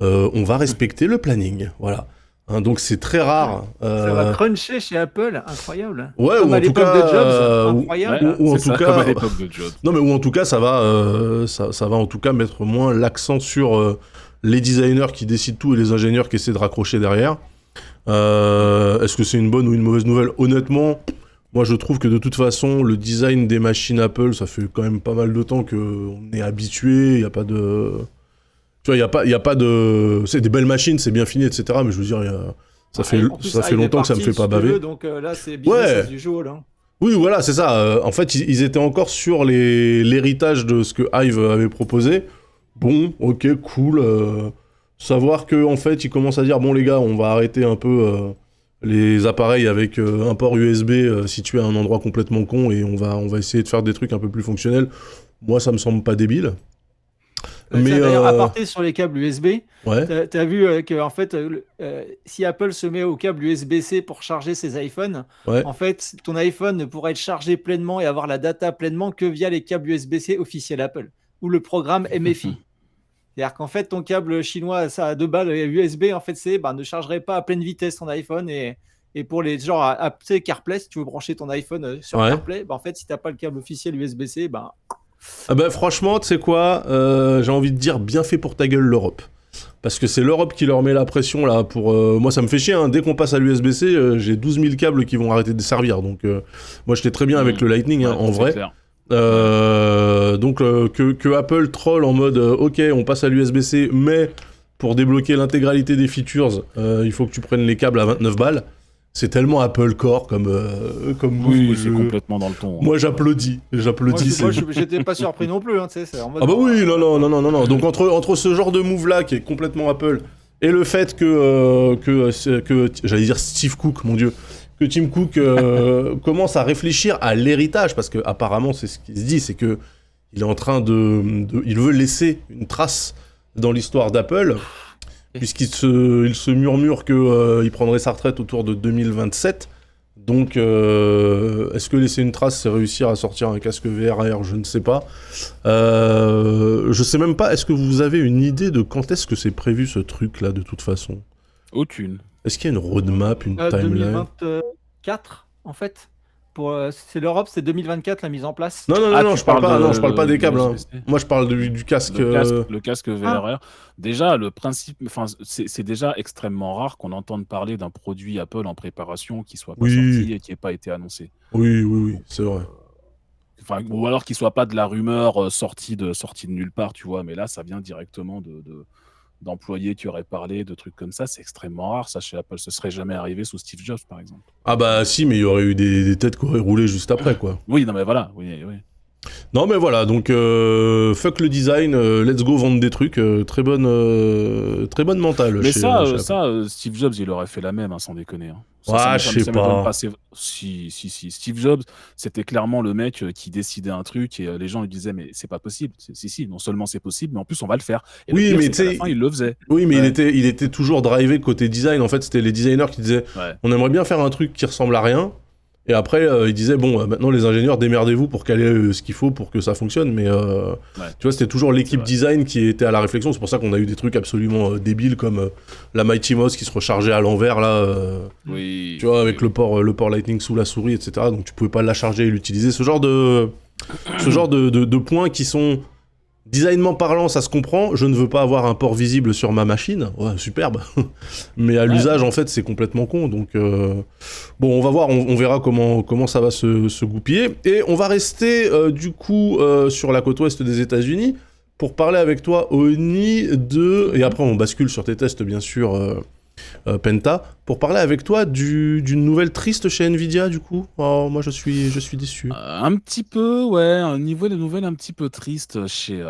on va respecter le planning. Voilà. Hein, donc, c'est très rare. Ça va cruncher chez Apple, incroyable. Ouais, comme ou à en tout l'époque cas, de Jobs, incroyable. ou en C'est tout ça, cas, comme à l'époque de Jobs. non mais ou en tout cas ça va en tout cas mettre moins l'accent sur les designers qui décident tout et les ingénieurs qui essaient de raccrocher derrière. Est-ce que c'est une bonne ou une mauvaise nouvelle? Honnêtement, moi je trouve que de toute façon le design des machines Apple, ça fait quand même pas mal de temps qu'on est habitué, il y a pas de, tu vois, il y a pas de, c'est des belles machines, c'est bien fini, etc. Mais je veux dire, ça fait longtemps que ça me fait pas baver. Donc là c'est business as usual. Hein. Oui, voilà, c'est ça. En fait, ils étaient encore sur l'héritage de ce que Hive avait proposé. Bon, ok, cool. Savoir que en fait, ils commencent à dire, bon les gars, on va arrêter un peu les appareils avec un port USB situé à un endroit complètement con et on va essayer de faire des trucs un peu plus fonctionnels. Moi, ça me semble pas débile. Mais d'ailleurs, aparté sur les câbles USB, ouais. t'as vu que en fait, si Apple se met au câble USB-C pour charger ses iPhones, ouais. en fait, ton iPhone ne pourra être chargé pleinement et avoir la data pleinement que via les câbles USB-C officiels Apple ou le programme MFI. C'est-à-dire qu'en fait, ton câble chinois, ça a 2 balles USB, en fait, c'est ne chargerait pas à pleine vitesse ton iPhone et pour les genre à CarPlay, si tu veux brancher ton iPhone sur CarPlay, en fait, si t'as pas le câble officiel USB-C, Ah bah franchement, tu sais quoi, j'ai envie de dire bien fait pour ta gueule l'Europe. Parce que c'est l'Europe qui leur met la pression là pour... moi ça me fait chier, hein. Dès qu'on passe à l'USB-C, j'ai 12 000 câbles qui vont arrêter de servir. Donc moi j'étais très bien avec le Lightning, en vrai. Clair. Donc que Apple troll en mode ok on passe à l'USB-C, mais pour débloquer l'intégralité des features, il faut que tu prennes les câbles à 29 balles. C'est tellement Apple Core comme move. Oui, c'est complètement dans le ton. Moi, j'applaudis. Moi, j'étais pas surpris non plus. Hein, tu sais, c'est en mode, Ah bah oui, non. Donc entre ce genre de move là qui est complètement Apple et le fait que j'allais dire Steve Cook, mon Dieu, que Tim Cook commence à réfléchir à l'héritage, parce que apparemment c'est ce qui se dit, c'est que il est en train il veut laisser une trace dans l'histoire d'Apple, puisqu'il se murmure que il prendrait sa retraite autour de 2027. Donc, est-ce que laisser une trace, c'est réussir à sortir un casque VR AR? Je ne sais pas. Je sais même pas, est-ce que vous avez une idée de quand est-ce que c'est prévu ce truc-là, de toute façon? Aucune. Est-ce qu'il y a une roadmap, une timeline? 2024, en fait. C'est l'Europe, c'est 2024 la mise en place. Non, je parle pas des câbles. Hein. Moi, je parle du casque. Le casque VRR. Déjà, le principe, c'est déjà extrêmement rare qu'on entende parler d'un produit Apple en préparation qui soit pas sorti et qui n'ait pas été annoncé. Oui, c'est vrai. Ou alors qu'il soit pas de la rumeur sortie de nulle part, tu vois. Mais là, ça vient directement d'employés qui auraient parlé, de trucs comme ça. C'est extrêmement rare. Ça, chez Apple, ce serait jamais arrivé sous Steve Jobs, par exemple. Ah bah si, mais il y aurait eu des têtes qui auraient roulé juste après, quoi. Oui, non mais voilà. Oui. Non mais voilà, donc fuck le design, let's go vendre des trucs, très bonne mentale. Mais chez Steve Jobs, il aurait fait la même, hein, sans déconner. Hein. Je sais pas. Si. Steve Jobs, c'était clairement le mec qui décidait un truc et les gens lui disaient mais c'est pas possible. Si, non seulement c'est possible, mais en plus on va le faire. Et oui, le pire, mais c'est qu'à la fin, il le faisait. Oui, mais il était toujours drivé côté design. En fait, c'était les designers qui disaient on aimerait bien faire un truc qui ressemble à rien. Et après, il disait, bon, maintenant les ingénieurs, démerdez-vous pour caler ce qu'il faut pour que ça fonctionne. Mais tu vois, c'était toujours l'équipe design qui était à la réflexion. C'est pour ça qu'on a eu des trucs absolument débiles comme la Mighty Mouse qui se rechargeait à l'envers, là. Tu vois, avec le port Lightning sous la souris, etc. Donc tu pouvais pas la charger et l'utiliser. Ce genre de points qui sont... Designement parlant, ça se comprend. Je ne veux pas avoir un port visible sur ma machine. Ouais, superbe. Mais à l'usage, en fait, c'est complètement con. Donc, bon, on va voir. On verra comment ça va se goupiller. Et on va rester, du coup, sur la côte ouest des États-Unis pour parler avec toi, Oni, et après, on bascule sur tes tests, bien sûr, Penta, pour parler avec toi d'une nouvelle triste chez Nvidia, du coup. Oh, moi, je suis déçu. Un petit peu, ouais, un niveau de nouvelles un petit peu triste chez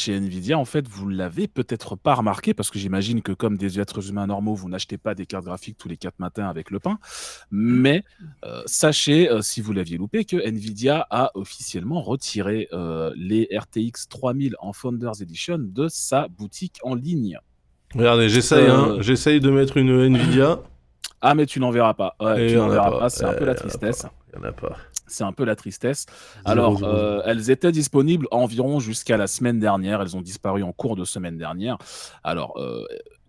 Nvidia. En fait, vous l'avez peut-être pas remarqué, parce que j'imagine que comme des êtres humains normaux, vous n'achetez pas des cartes graphiques tous les 4 matins avec le pain. Mais sachez, si vous l'aviez loupé, que Nvidia a officiellement retiré les RTX 3000 en Founders Edition de sa boutique en ligne. Regardez, j'essaye de mettre une Nvidia. Ah, mais tu n'en verras pas. Ouais, tu n'en verras pas. C'est un peu la tristesse. Il n'y en a pas. C'est un peu la tristesse. Alors, elles étaient disponibles environ jusqu'à la semaine dernière. Elles ont disparu en cours de semaine dernière. Alors,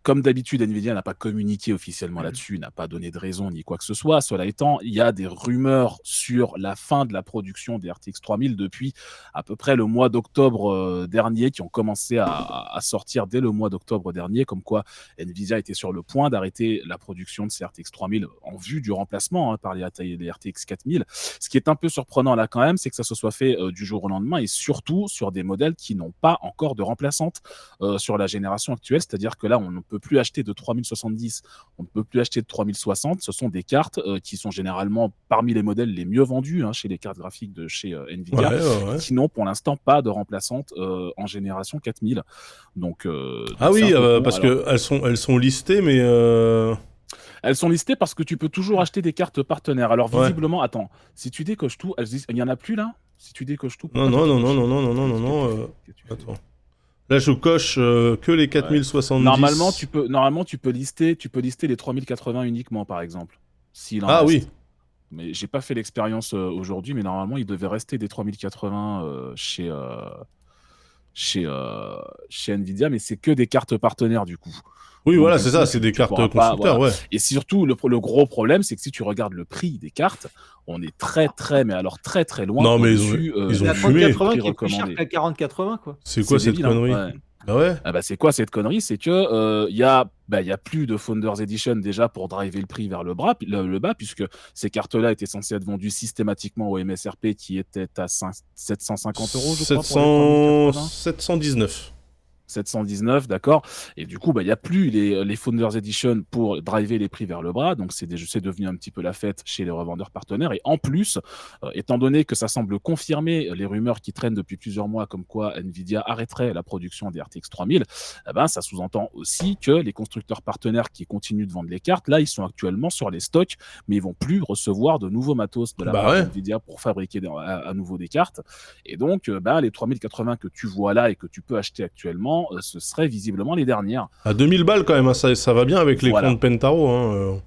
comme d'habitude, Nvidia n'a pas communiqué officiellement là-dessus, n'a pas donné de raison ni quoi que ce soit. Cela étant, il y a des rumeurs sur la fin de la production des RTX 3000 depuis à peu près le mois d'octobre dernier, qui ont commencé à sortir dès le mois d'octobre dernier, comme quoi Nvidia était sur le point d'arrêter la production de ces RTX 3000 en vue du remplacement par les RTX 4000. Ce qui est un peu surprenant là quand même, c'est que ça se soit fait du jour au lendemain et surtout sur des modèles qui n'ont pas encore de remplaçante sur la génération actuelle, c'est-à-dire que là, on ne peut plus acheter de 3070, on ne peut plus acheter de 3060. Ce sont des cartes qui sont généralement parmi les modèles les mieux vendus chez les cartes graphiques de chez Nvidia, qui n'ont pour l'instant pas de remplaçante en génération 4000. Donc, parce qu'elles sont listées, mais... Elles sont listées parce que tu peux toujours acheter des cartes partenaires. Alors visiblement, attends, si tu décoches tout, il n'y en a plus là? Si tu décoches tout... Non. Attends. Là, je coche que les 4070. Normalement, tu peux lister les 3080 uniquement, par exemple. Oui. Mais j'ai pas fait l'expérience aujourd'hui, mais normalement, il devait rester des 3080 chez Nvidia, mais c'est que des cartes partenaires du coup. Oui, donc, voilà, c'est ça, c'est des cartes constructeurs, voilà. Et surtout, le gros problème, c'est que si tu regardes le prix des cartes, on est très loin. Non, mais ils ont fumé. La 3080 qui est plus cher que la 4080, quoi. C'est quoi cette connerie? Ah ouais. C'est quoi cette connerie? C'est que y a plus de Founders Edition déjà pour driver le prix vers le bas, puisque ces cartes-là étaient censées être vendues systématiquement au MSRP qui était à 750 €, je crois. 719. 719, d'accord. Et du coup, il n'y a plus les Founders Edition pour driver les prix vers le bas. Donc, c'est devenu un petit peu la fête chez les revendeurs partenaires. Et en plus, étant donné que ça semble confirmer les rumeurs qui traînent depuis plusieurs mois comme quoi Nvidia arrêterait la production des RTX 3000, ça sous-entend aussi que les constructeurs partenaires qui continuent de vendre les cartes, là, ils sont actuellement sur les stocks, mais ils vont plus recevoir de nouveaux matos de la part d'Nvidia pour fabriquer à nouveau des cartes. Et donc, les 3080 que tu vois là et que tu peux acheter actuellement, ce seraient visiblement les dernières. À 2000 balles quand même, hein, ça va bien avec l'écran de Pentaro. Hein.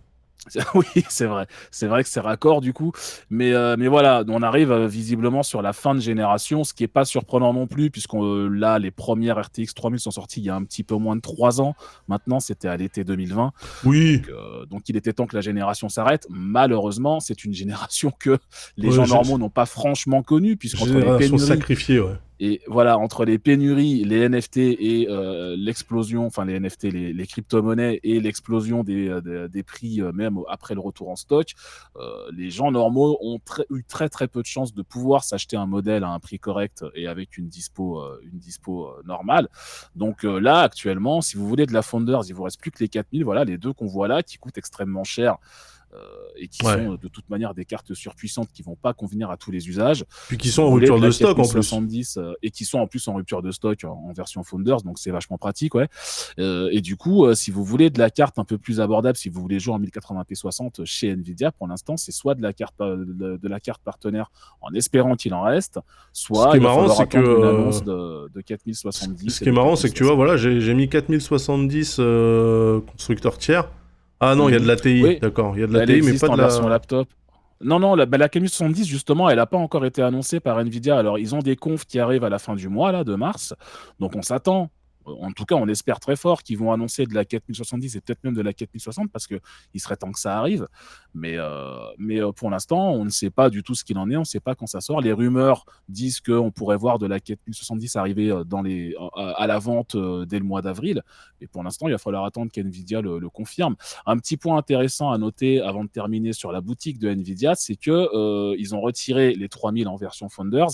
Oui, c'est vrai. C'est vrai que c'est raccord du coup. Mais voilà, on arrive visiblement sur la fin de génération, ce qui n'est pas surprenant non plus, puisque là, les premières RTX 3000 sont sorties il y a un petit peu moins de 3 ans. Maintenant, c'était à l'été 2020. Oui. Donc, il était temps que la génération s'arrête. Malheureusement, c'est une génération que les gens normaux n'ont pas franchement connue, puisqu'entre les pénuries... sacrifiées, ouais. Et voilà, entre les pénuries, les NFT et l'explosion, enfin les NFT, les crypto-monnaies et l'explosion des prix, même après le retour en stock, les gens normaux ont eu très très peu de chances de pouvoir s'acheter un modèle à un prix correct et avec une dispo normale. Donc là, actuellement, si vous voulez de la Founders, il vous reste plus que les 4000, voilà, les deux qu'on voit là, qui coûtent extrêmement cher. Et qui sont de toute manière des cartes surpuissantes qui vont pas convenir à tous les usages. Puis qui sont en rupture de stock en plus. 70, et qui sont en plus en rupture de stock en version Founders, donc c'est vachement pratique, ouais. Et du coup, si vous voulez de la carte un peu plus abordable, si vous voulez jouer en 1080p 60 chez Nvidia, pour l'instant, c'est soit de la carte partenaire en espérant qu'il en reste, soit il va falloir attendre une annonce de 4070. Ce qui est marrant, c'est que tu vois, voilà, j'ai mis 4070 constructeur tiers. Ah non, il y a de l'ATI, d'accord. Il y a de l'ATI, mais pas de la version laptop. Non, la 4070, justement, elle n'a pas encore été annoncée par Nvidia. Alors, ils ont des confs qui arrivent à la fin du mois, là, de mars. Donc, on s'attend. En tout cas, on espère très fort qu'ils vont annoncer de la 4070 et peut-être même de la 4060 parce qu'il serait temps que ça arrive. Mais pour l'instant, on ne sait pas du tout ce qu'il en est. On ne sait pas quand ça sort. Les rumeurs disent qu'on pourrait voir de la 4070 arriver à la vente dès le mois d'avril. Mais pour l'instant, il va falloir attendre qu'NVIDIA le confirme. Un petit point intéressant à noter avant de terminer sur la boutique de NVIDIA, c'est qu'ils ont retiré les 3000 en version Founders.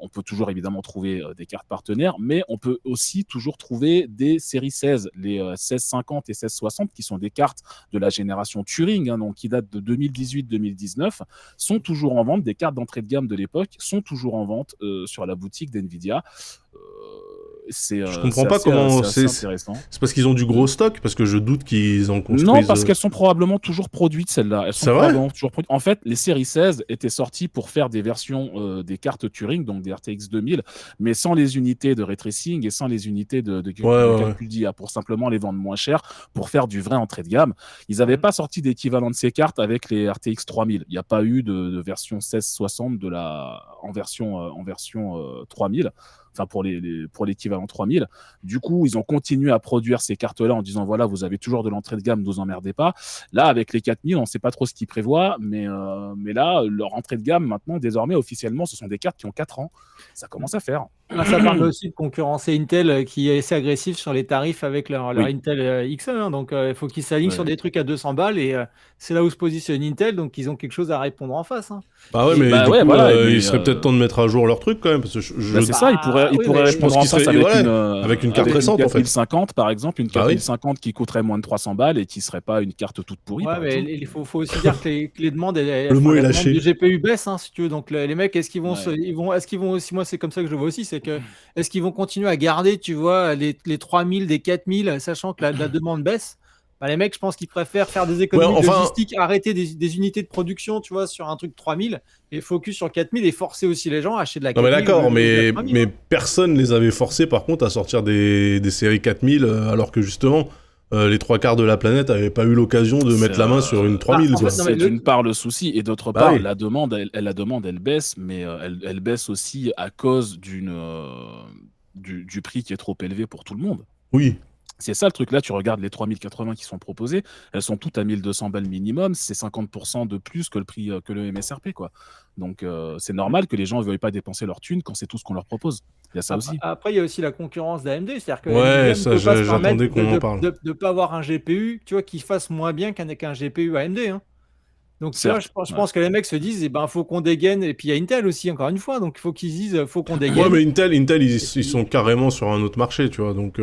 On peut toujours évidemment trouver des cartes partenaires, mais on peut aussi toujours trouver des séries 16, les 1650 et 1660, qui sont des cartes de la génération Turing, hein, donc qui datent de 2018-2019, sont toujours en vente. Des cartes d'entrée de gamme de l'époque sont toujours en vente sur la boutique d'NVIDIA. Je comprends pas comment c'est intéressant. C'est parce qu'ils ont du gros stock, parce que je doute qu'ils en construisent. Non, parce qu'elles sont probablement toujours produites, celles-là. C'est vrai ? En fait, les séries 16 étaient sorties pour faire des versions des cartes Turing, donc des RTX 2000, mais sans les unités de ray tracing et sans les unités de calcul d'IA, pour simplement les vendre moins cher, pour faire du vrai entrée de gamme. Ils n'avaient pas sorti d'équivalent de ces cartes avec les RTX 3000. Il n'y a pas eu de version 1660 en version 3000. Enfin pour l'équivalent 3000. Du coup, ils ont continué à produire ces cartes-là en disant voilà, vous avez toujours de l'entrée de gamme, ne vous emmerdez pas. Là, avec les 4000, on ne sait pas trop ce qu'ils prévoient, mais là, leur entrée de gamme, maintenant, désormais, officiellement, ce sont des cartes qui ont 4 ans. Ça commence à faire. Ça permet aussi de concurrencer Intel qui est assez agressif sur les tarifs avec leur Intel Xe. Hein, donc, il faut qu'ils s'alignent sur des trucs à 200 balles et c'est là où se positionne Intel. Donc, ils ont quelque chose à répondre en face. Hein. Bah ouais, mais il serait peut-être temps de mettre à jour leur truc quand même. Parce que c'est ça, ils pourraient répondre en face avec une carte récente en fait. 4050 par exemple, une 4050 qui coûterait moins de 300 balles et qui serait pas une carte toute pourrie. Ouais, mais il faut aussi dire que les demandes, le mot est lâché. Du GPU baisse, hein, si tu veux. Donc, les mecs, est-ce qu'ils vont aussi, moi, c'est comme ça que je le vois aussi, c'est que est-ce qu'ils vont continuer à garder, tu vois, les 3000, des 4000, sachant que la demande baisse? Les mecs, je pense qu'ils préfèrent faire des économies logistiques, arrêter des unités de production, tu vois, sur un truc 3000 et focus sur 4000 et forcer aussi les gens à acheter de la 4000. Non, mais d'accord, mais personne les avait forcés par contre à sortir des séries 4000 alors que justement les 3/4 de la planète n'avaient pas eu l'occasion de mettre la main sur une 3000. C'est d'une part le souci et d'autre part la demande elle baisse, mais elle baisse aussi à cause du prix qui est trop élevé pour tout le monde. Oui. C'est ça le truc, là tu regardes les 3080 qui sont proposées, elles sont toutes à 1200 balles minimum, c'est 50% de plus que le prix que le MSRP quoi. Donc c'est normal que les gens ne veuillent pas dépenser leur thune quand c'est tout ce qu'on leur propose. Il y a ça aussi. Après il y a aussi la concurrence d'AMD, c'est-à-dire que j'attendais qu'on en parle. De pas avoir un GPU, tu vois, qui fasse moins bien qu'un GPU AMD. Hein. Donc, tu vois, Certes, je ouais. pense que les mecs se disent, eh ben, faut qu'on dégaine. Et puis, il y a Intel aussi, encore une fois. Donc, il faut qu'ils se disent, faut qu'on Ouais, dégaine. mais Intel, ils Et puis, sont carrément sur un autre marché, tu vois. Donc,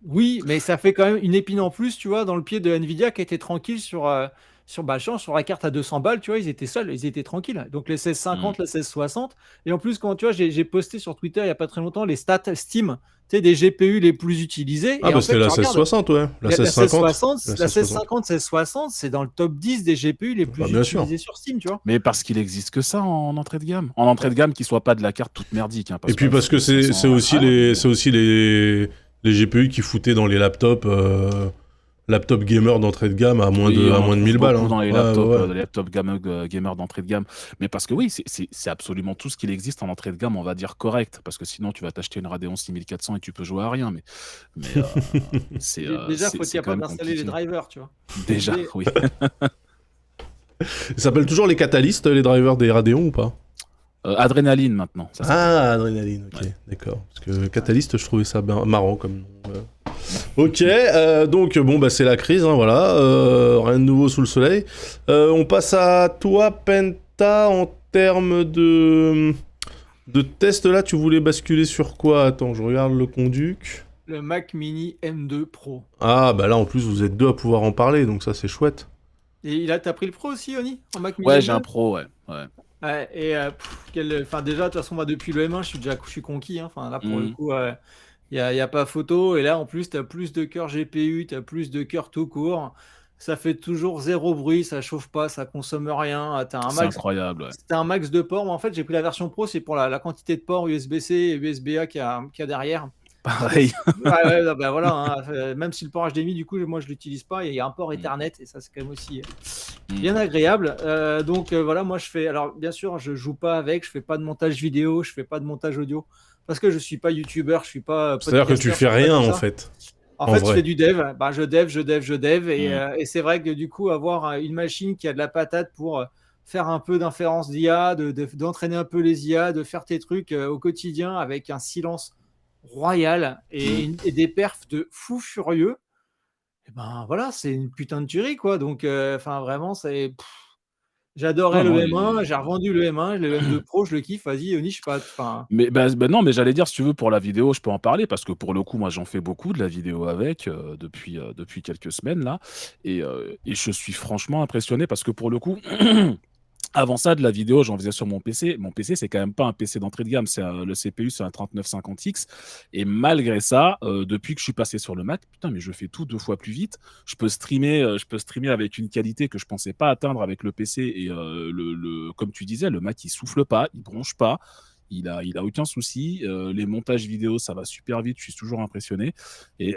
oui, mais ça fait quand même une épine en plus, tu vois, dans le pied de Nvidia qui était tranquille sur la carte à 200 balles, tu vois, ils étaient seuls, ils étaient tranquilles. Donc les Mm. 1650, les 1660. Et en plus, quand tu vois, j'ai posté sur Twitter il n'y a pas très longtemps les stats Steam, tu sais, des GPU les plus utilisés. ah Et bah en c'était fait, la tu regardes, 1660, ouais. La la 1650. 1660, La la 1660. 1650, 1660, c'est dans le top 10 des GPU les Bah, plus bien sûr. utilisés sur Steam, tu vois. Mais parce qu'il existe que ça en entrée de gamme. En entrée de gamme qui soit pas de la carte toute merdique, hein, Et parce puis qu'on parce fout que des 500 à l'heure, mais... c'est aussi les GPU qui foutaient dans les laptops, laptop gamer d'entrée de gamme Oui, à on en moins de trouve 1000 balles. beaucoup Hein. dans Ouais, ouais, ouais. les laptops gamer d'entrée de gamme. Mais parce que oui, c'est absolument tout ce qu'il existe en entrée de gamme, on va dire correct. Parce que sinon, tu vas t'acheter une Radeon 6400 et tu peux jouer à rien. Mais Déjà, faut être c'est quand capable même d'installer les compliqué. drivers, tu vois. Déjà, oui. Ça s'appelle toujours les catalystes, les drivers des Radeon ou pas? Adrénaline maintenant, ça s'appelle. Ah, Adrénaline, ok, Ouais. d'accord. Parce que Catalyst, je trouvais ça marrant comme nom. Ok, donc bon, bah c'est la crise, hein, voilà. Rien de nouveau sous le soleil. On passe à toi, Penta, en termes de test. Là, tu voulais basculer sur quoi? Attends, je regarde le conduc. Le Mac Mini M2 Pro. Ah, bah là, en plus, vous êtes deux à pouvoir en parler, donc ça, c'est chouette. Et t'as pris le Pro aussi, Oni, en Mac Mini Ouais, j'ai M2? un pro, ouais. Ouais. Ouais, et enfin, déjà, de toute façon, moi, depuis le M1, je suis conquis, hein. Enfin, là, pour le Mhm. coup, y a pas photo. Et là, en plus, tu as plus de cœur GPU, tu as plus de cœur tout court. Ça fait toujours zéro bruit, ça chauffe pas, ça consomme rien. C'est incroyable, ouais. T'as un max de ports. Mais en fait, j'ai pris la version Pro, c'est pour la quantité de ports USB-C et USB-A qu'il y a derrière. Pareil. Ouais, non, bah voilà, hein. Même si le port HDMI, du coup, moi je l'utilise pas, il y a un port Mm. Ethernet et ça c'est quand même aussi Mm. bien agréable. Donc voilà, moi je fais, alors bien sûr, je joue pas avec, je fais pas de montage vidéo, je fais pas de montage audio parce que je suis pas youtubeur, je suis pas C'est-à-dire que podcasteur, tu je fais fais pas rien, tout en ça. fait, En en fait, je fais vrai. du dev, bah, je dev Mm. et c'est vrai que du coup, avoir une machine qui a de la patate pour faire un peu d'inférence d'IA, d'entraîner un peu les IA, de faire tes trucs au quotidien avec un silence royal et des perfs de fou furieux, et ben voilà, c'est une putain de tuerie quoi. Donc, enfin vraiment, j'adorais Non, le non, M1, j'ai revendu le M1, le M2 Pro, je le kiffe. Vas-y, Oni, je sais pas, enfin, Mais non, mais j'allais dire, si tu veux, pour la vidéo, je peux en parler parce que pour le coup, moi, j'en fais beaucoup de la vidéo avec depuis quelques semaines là, et je suis franchement impressionné parce que pour le coup, avant ça, de la vidéo, j'en faisais sur mon PC. Mon PC, c'est quand même pas un PC d'entrée de gamme. Le CPU, c'est un 3950X. Et malgré ça, depuis que je suis passé sur le Mac, putain, mais je fais tout 2 fois plus vite. Je peux streamer avec une qualité que je pensais pas atteindre avec le PC. Et comme tu disais, le Mac, il souffle pas, il bronche pas. Il a aucun souci. Les montages vidéo, ça va super vite. Je suis toujours impressionné. Et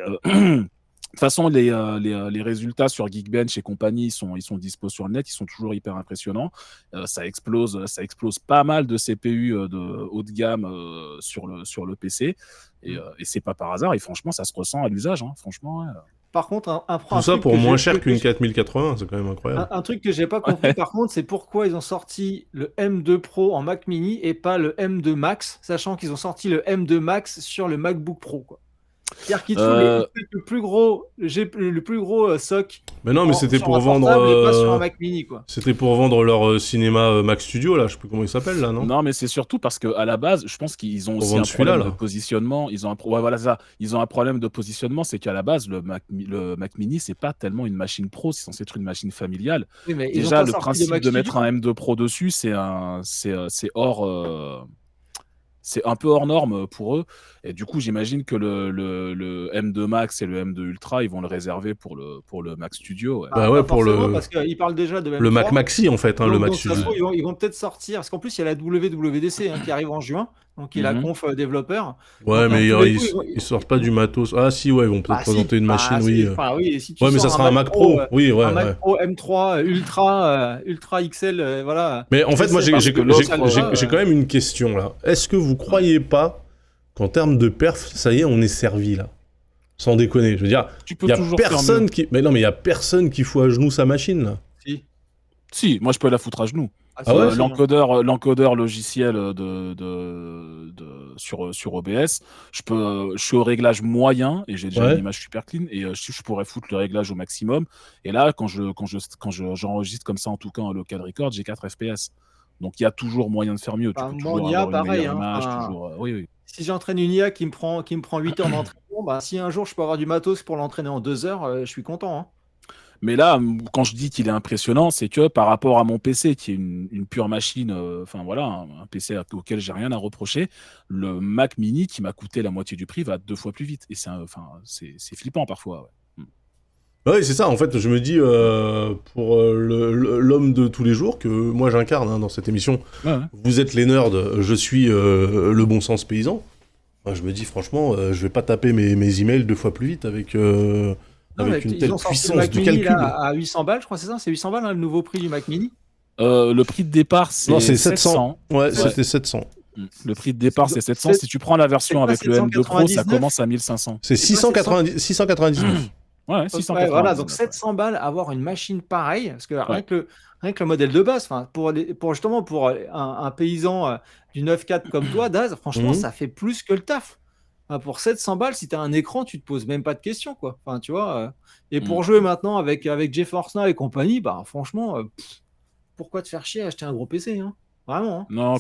de toute façon, les résultats sur Geekbench et compagnie, ils sont dispo sur le net, ils sont toujours hyper impressionnants. Ça explose pas mal de CPU de haut de gamme sur le PC. Et c'est pas par hasard. Et franchement, ça se ressent à l'usage. Hein, franchement, ouais. par contre, Tout ça truc pour que moins j'ai cher qu'une 4080, c'est quand même incroyable. un truc que j'ai pas compris par contre, c'est pourquoi ils ont sorti le M2 Pro en Mac Mini et pas le M2 Max, sachant qu'ils ont sorti le M2 Max sur le MacBook Pro, quoi. C'est-à-dire qu'ils te font le plus gros SoC Mais non, mais c'était sur pour un vendre. portable et pas sur un Mac Mini, quoi. C'était pour vendre leur cinéma Mac Studio, là, je sais plus comment il s'appelle, là, non? Non, mais c'est surtout parce qu'à la base, je pense qu'ils ont Pour aussi vendre un problème celui-là, de là. positionnement. Ouais, voilà ça. Ils ont un problème de positionnement, c'est qu'à la base, le Mac Mini, c'est pas tellement une machine pro, c'est censé être une machine familiale. Oui, mais ils ont Déjà, pas le sorti de principe Mac de mettre Studio. un M2 Pro dessus, c'est c'est un peu hors norme pour eux. Et du coup, j'imagine que le M2 Max et le M2 Ultra, ils vont le réserver pour le Mac Studio. Ouais. Bah ouais, Pas pour forcément, le, parce qu'ils parlent déjà de M3. le Mac Maxi, en fait, hein, le Mac Donc ça se Studio. trouve, ils vont peut-être sortir, parce qu'en plus, il y a la WWDC qui arrive en juin, donc qui est la Mhm. conf développeur. Ouais, Donc, mais dans tous les coups, ils sortent pas du matos. Ah, si, ouais, ils vont peut-être bah, présenter si, une machine, bah, oui. si, enfin, oui, si tu Ouais, mais ça sors sera un Mac Pro. Oui, ouais, un Mac ouais. Pro M3 Ultra XL, voilà. Mais en fait, moi, c'est parce j'ai que l'autre, quand même une question, là. Est-ce que vous croyez pas qu'en termes de perf, ça y est, on est servi, là? Sans déconner. Je veux dire, Tu peux il y a toujours faire mieux. personne qui... Mais non, mais il y a personne qui fout à genoux sa machine, là. Si. Si, moi, je peux la foutre à genoux. Ah ouais, l'encodeur logiciel sur OBS, je suis au réglage moyen et j'ai déjà une image super clean et je pourrais foutre le réglage au maximum. Et là, quand j'enregistre comme ça, en tout cas en local record, j'ai 4 FPS. Donc il y a toujours moyen de faire mieux. Tu peux toujours avoir une meilleure image. Oui. Si j'entraîne une IA qui me prend 8 heures d'entraînement, bah, si un jour je peux avoir du matos pour l'entraîner en 2 heures, je suis content. Hein. Mais là, quand je dis qu'il est impressionnant, c'est que par rapport à mon PC, qui est une pure machine, un PC auquel j'ai rien à reprocher, le Mac Mini qui m'a coûté la moitié du prix va 2 fois plus vite. Et c'est flippant parfois. Ouais. Oui, c'est ça. En fait, je me dis, pour l'homme de tous les jours, que moi j'incarne dans cette émission, vous êtes les nerds, je suis le bon sens paysan. Je me dis, franchement, je vais pas taper mes emails 2 fois plus vite avec une telle puissance de calcul. Là, à 800 balles, je crois, c'est ça? C'est 800 balles, le nouveau prix du Mac Mini? Le prix de départ, c'est 700. Ouais, c'était 700. Le prix de départ, c'est 700. Si tu prends la version avec le M2 Pro, ça commence à 1500. C'est 699. Ouais, 699. Voilà, donc 700 balles, avoir une machine pareille, parce que rien que le modèle de base, pour un paysan du 9.4 comme toi, Daz, franchement, ça fait plus que le taf. Pour 700 balles, si tu as un écran, tu te poses même pas de questions, quoi. Enfin, tu vois. Et pour jouer maintenant avec GeForce Now et compagnie, bah franchement, pourquoi te faire chier à acheter un gros PC, hein? Vraiment. Hein. Non,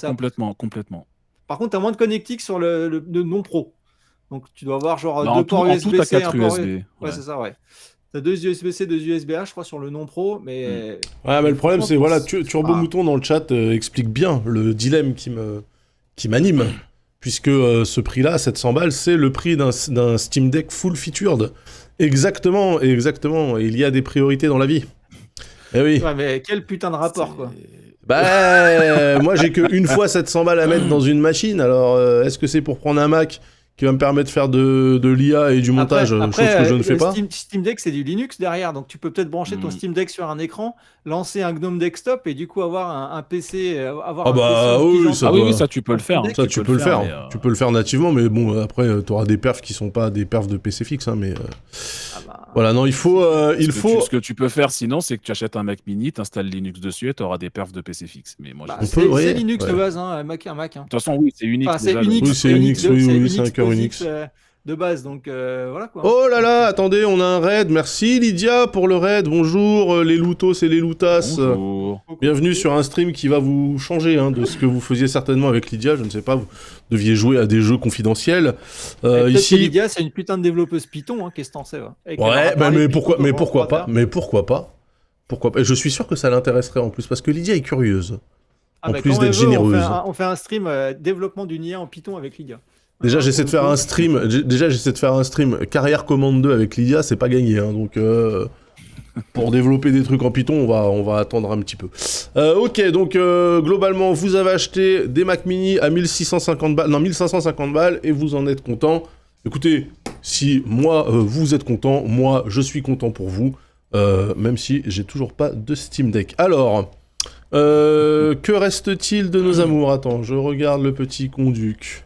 complètement. Par contre, tu as moins de connectiques sur le non pro. Donc tu dois avoir genre 2 ports USB-C, un port USB. Ouais, c'est ça, ouais. T'as 2 USB-C, 2 USB-A, je crois, sur le non pro, mais. Ouais, mais le problème, c'est Turbo Mouton dans le chat explique bien le dilemme qui m'anime. Puisque ce prix-là, 700 balles, c'est le prix d'un Steam Deck full featured. Exactement. Il y a des priorités dans la vie. Eh oui. Ouais, mais quel putain de rapport, quoi. Moi, j'ai qu'une fois 700 balles à mettre dans une machine. Alors, est-ce que c'est pour prendre un Mac qui va me permettre de faire de l'IA et du montage, chose que je ne fais pas. Steam Deck, c'est du Linux derrière, donc tu peux peut-être brancher ton Steam Deck sur un écran, lancer un GNOME Desktop et du coup avoir un PC, ça tu peux le faire. Ça tu peux le faire. Tu peux le faire nativement, mais bon, après tu auras des perfs qui sont pas des perfs de PC fixe, hein, mais voilà, non, il faut. Ce que tu peux faire sinon, c'est que tu achètes un Mac Mini, t'installes Linux dessus et tu auras des perfs de PC fixe. Mais moi, c'est Linux de base, un Mac. De toute façon, oui, c'est Unix. C'est Unix, c'est un cœur Unix. De base, donc voilà quoi. Oh là là, attendez, on a un raid. Merci Lydia pour le raid. Bonjour les loutos et les loutas. Bonjour. Bienvenue sur un stream qui va vous changer de ce que vous faisiez certainement avec Lydia. Je ne sais pas, vous deviez jouer à des jeux confidentiels. Ici, Lydia, c'est une putain de développeuse Python, qu'est-ce que t'en sais? Ouais, mais pourquoi pas? Et je suis sûr que ça l'intéresserait en plus, parce que Lydia est curieuse. En plus d'être généreuse. On fait un stream développement d'une IA en Python avec Lydia. Déjà, j'essaie de faire un stream carrière commande 2 avec Lydia, c'est pas gagné, hein, donc pour développer des trucs en Python, on va attendre un petit peu. Ok, donc globalement, vous avez acheté des Mac Mini à 1550 balles et vous en êtes content. Écoutez, si moi vous êtes content, moi je suis content pour vous, même si j'ai toujours pas de Steam Deck. Alors, que reste-t-il de nos amours? Attends, je regarde le petit conduc.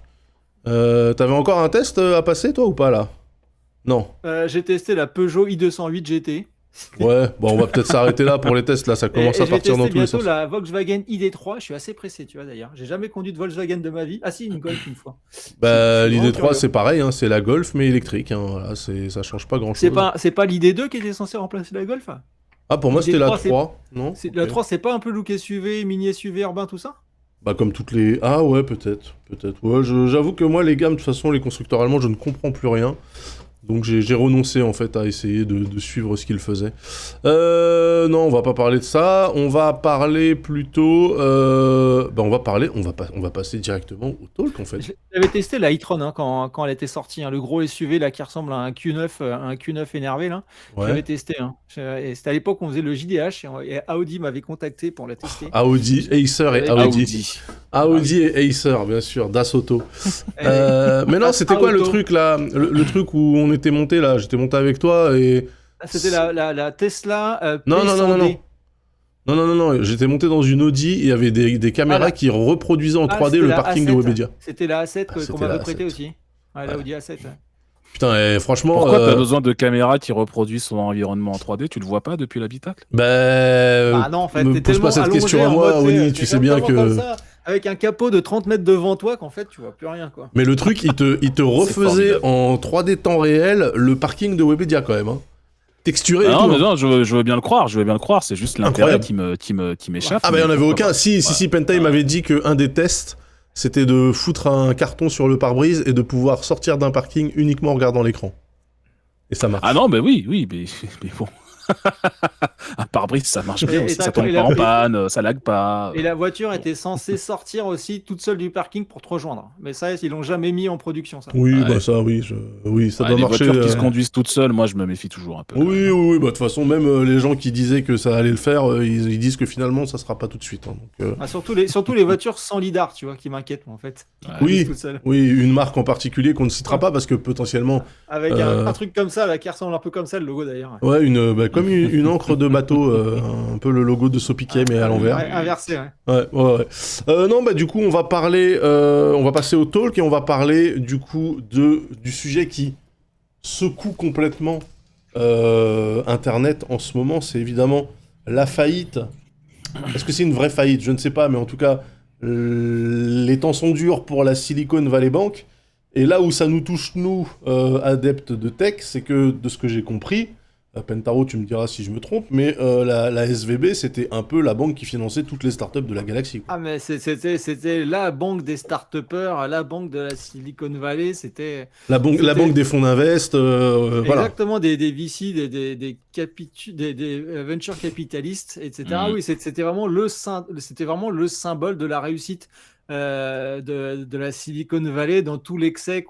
T'avais encore un test à passer, toi, ou pas, là? Non. J'ai testé la Peugeot i208 GT. Ouais, bon, on va peut-être s'arrêter là pour les tests, là, ça commence à partir dans tous les sens. Je vais tester bientôt la Volkswagen ID3, je suis assez pressé, tu vois, d'ailleurs. J'ai jamais conduit de Volkswagen de ma vie. Ah si, une Golf une fois. L'ID3, c'est pareil, hein, c'est la Golf, mais électrique, hein, voilà, ça change pas grand-chose. C'est pas l'ID2 qui était censé remplacer la Golf? Ah, pour moi, c'était la 3, non? La 3, c'est pas un peu look SUV, mini SUV urbain, tout ça? Comme toutes les... Ah ouais, peut-être. Ouais, j'avoue que moi, les gammes, de toute façon, les constructeurs allemands, je ne comprends plus rien. Donc j'ai renoncé, en fait, à essayer de suivre ce qu'ils faisaient. Non, on va pas parler de ça. On va parler plutôt... on va passer directement au talk, en fait. J'avais testé la e-tron quand elle était sortie. Le gros SUV, là, qui ressemble à un Q9 énervé, là. Ouais. J'avais testé. Et c'était à l'époque où on faisait le JDH et Audi m'avait contacté pour la tester. Audi, Acer et Audi. Audi et Acer, bien sûr, Das Auto. Mais non, c'était quoi le truc, là? Le truc où on était monté, là? J'étais monté avec toi et... C'était la Tesla Non, j'étais monté dans une Audi et il y avait des caméras qui reproduisaient en 3D le parking de Webedia. C'était la A7 qu'on m'avait prêté aussi. Ouais, la Audi A7. Putain, franchement... Pourquoi t'as besoin de caméras qui reproduisent son environnement en 3D? Tu le vois pas depuis l'habitacle? Ah non, en fait, me t'es pose pas tellement cette question à allongé en moi, mode, Oni, t'es tu sais bien comme que... ça, avec un capot de 30 mètres devant toi qu'en fait tu vois plus rien quoi. Mais le truc, il te refaisait formidable. en 3D temps réel le parking de Webedia quand même. Hein. Texturé et Ah tout. non, mais hein. non, je veux bien le croire, c'est juste l'intérêt qui m'échappe. Ah bah il y en mais avait pourquoi aucun. pas. Si, Penta il m'avait dit qu'un des tests, c'était de foutre un carton sur le pare-brise et de pouvoir sortir d'un parking uniquement en regardant l'écran. Et ça marche. Ah non, mais oui, mais bon. Un pare-brise, ça marche bien Et aussi, t'as- ça tombe et pas la- en panne, ça lag pas. Et la voiture était censée sortir aussi toute seule du parking pour te rejoindre. Mais ça, ils l'ont jamais mis en production ça. Oui, Ouais. bah ça, oui, ça doit Les marcher. voitures qui se conduisent toutes seules, moi je me méfie toujours un peu. quand Oui, même. oui, bah de toute façon, même les gens qui disaient que ça allait le faire, ils disent que finalement ça sera pas tout de suite. Hein, donc, Ah, surtout les voitures sans lidar, tu vois, qui m'inquiètent en fait. Qui Ouais. conduisent Oui. toutes seules. Oui, une marque en particulier qu'on ne citera pas parce que potentiellement, Avec un truc comme ça, là, qui ressemble un peu comme ça, le logo d'ailleurs. ouais, comme une encre de bateau, un peu le logo de Sopiquet mais à l'envers. Ouais, inversé, ouais. Ouais. Non, bah du coup, on va parler, on va passer au talk et on va parler du coup du sujet qui secoue complètement Internet en ce moment, c'est évidemment la faillite. Est-ce que c'est une vraie faillite? Je ne sais pas, mais en tout cas, les temps sont durs pour la Silicon Valley Bank. Et là où ça nous touche, nous, adeptes de tech, c'est que, de ce que j'ai compris, Pentaro, tu me diras si je me trompe, mais la SVB, c'était un peu la banque qui finançait toutes les startups de la galaxie. Quoi. Ah, mais c'était la banque des start-upers, la banque de la Silicon Valley, c'était La banque des fonds d'invest, voilà. exactement des VC, des venture capitalistes, etc. Mhm. Oui, c'était vraiment le symbole de la réussite de la Silicon Valley dans tout l'excès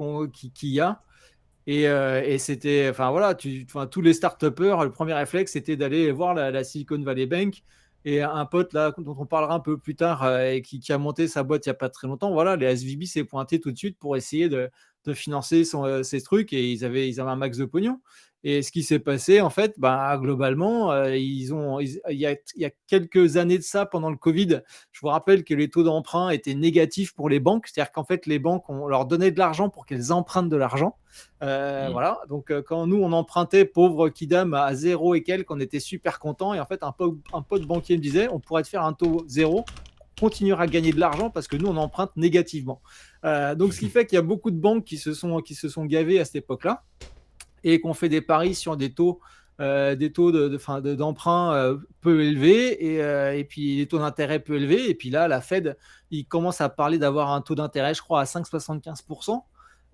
qu'il y a. Et c'était, enfin voilà, tous les start-upers, le premier réflexe, c'était d'aller voir la Silicon Valley Bank. Et un pote là, dont on parlera un peu plus tard, et qui a monté sa boîte il n'y a pas très longtemps, voilà, les SVB s'est pointé tout de suite pour essayer de financer ces trucs, et ils avaient un max de pognon. Et ce qui s'est passé, en fait, bah, globalement, il y a quelques années de ça, pendant le Covid, je vous rappelle que les taux d'emprunt étaient négatifs pour les banques. C'est-à-dire qu'en fait, les banques, on leur donnait de l'argent pour qu'elles empruntent de l'argent. Voilà. Donc, quand nous, on empruntait, pauvre Kidam, à 0 et quelques, on était super contents. Et en fait, un pote banquier me disait, on pourrait te faire un taux 0, continuer à gagner de l'argent parce que nous, on emprunte négativement. Donc, ce qui fait qu'il y a beaucoup de banques qui se sont gavées à cette époque-là et qu'on fait des paris sur des taux d'emprunt peu élevés, et puis les taux d'intérêt peu élevés. Et puis là, la Fed, il commence à parler d'avoir un taux d'intérêt, je crois, à 5,75%.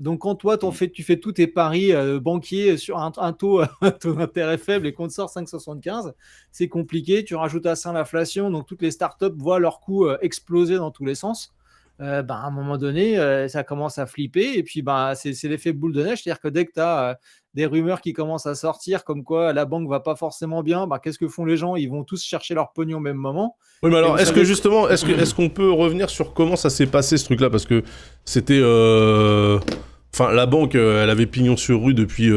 Donc, quand toi, tu fais tous tes paris banquiers sur un taux d'intérêt faible et qu'on te sort 5,75, c'est compliqué. Tu rajoutes à ça l'inflation, donc toutes les startups voient leurs coûts exploser dans tous les sens. À un moment donné, ça commence à flipper. Et puis, c'est l'effet boule de neige. C'est-à-dire que dès que tu as des rumeurs qui commencent à sortir, comme quoi la banque va pas forcément bien, qu'est-ce que font les gens? Ils vont tous chercher leur pognon au même moment. Oui, mais alors, Et est-ce vous que savez- justement, est-ce qu'on peut revenir sur comment ça s'est passé ce truc-là? Parce que c'était. Enfin, la banque, elle avait pignon sur rue depuis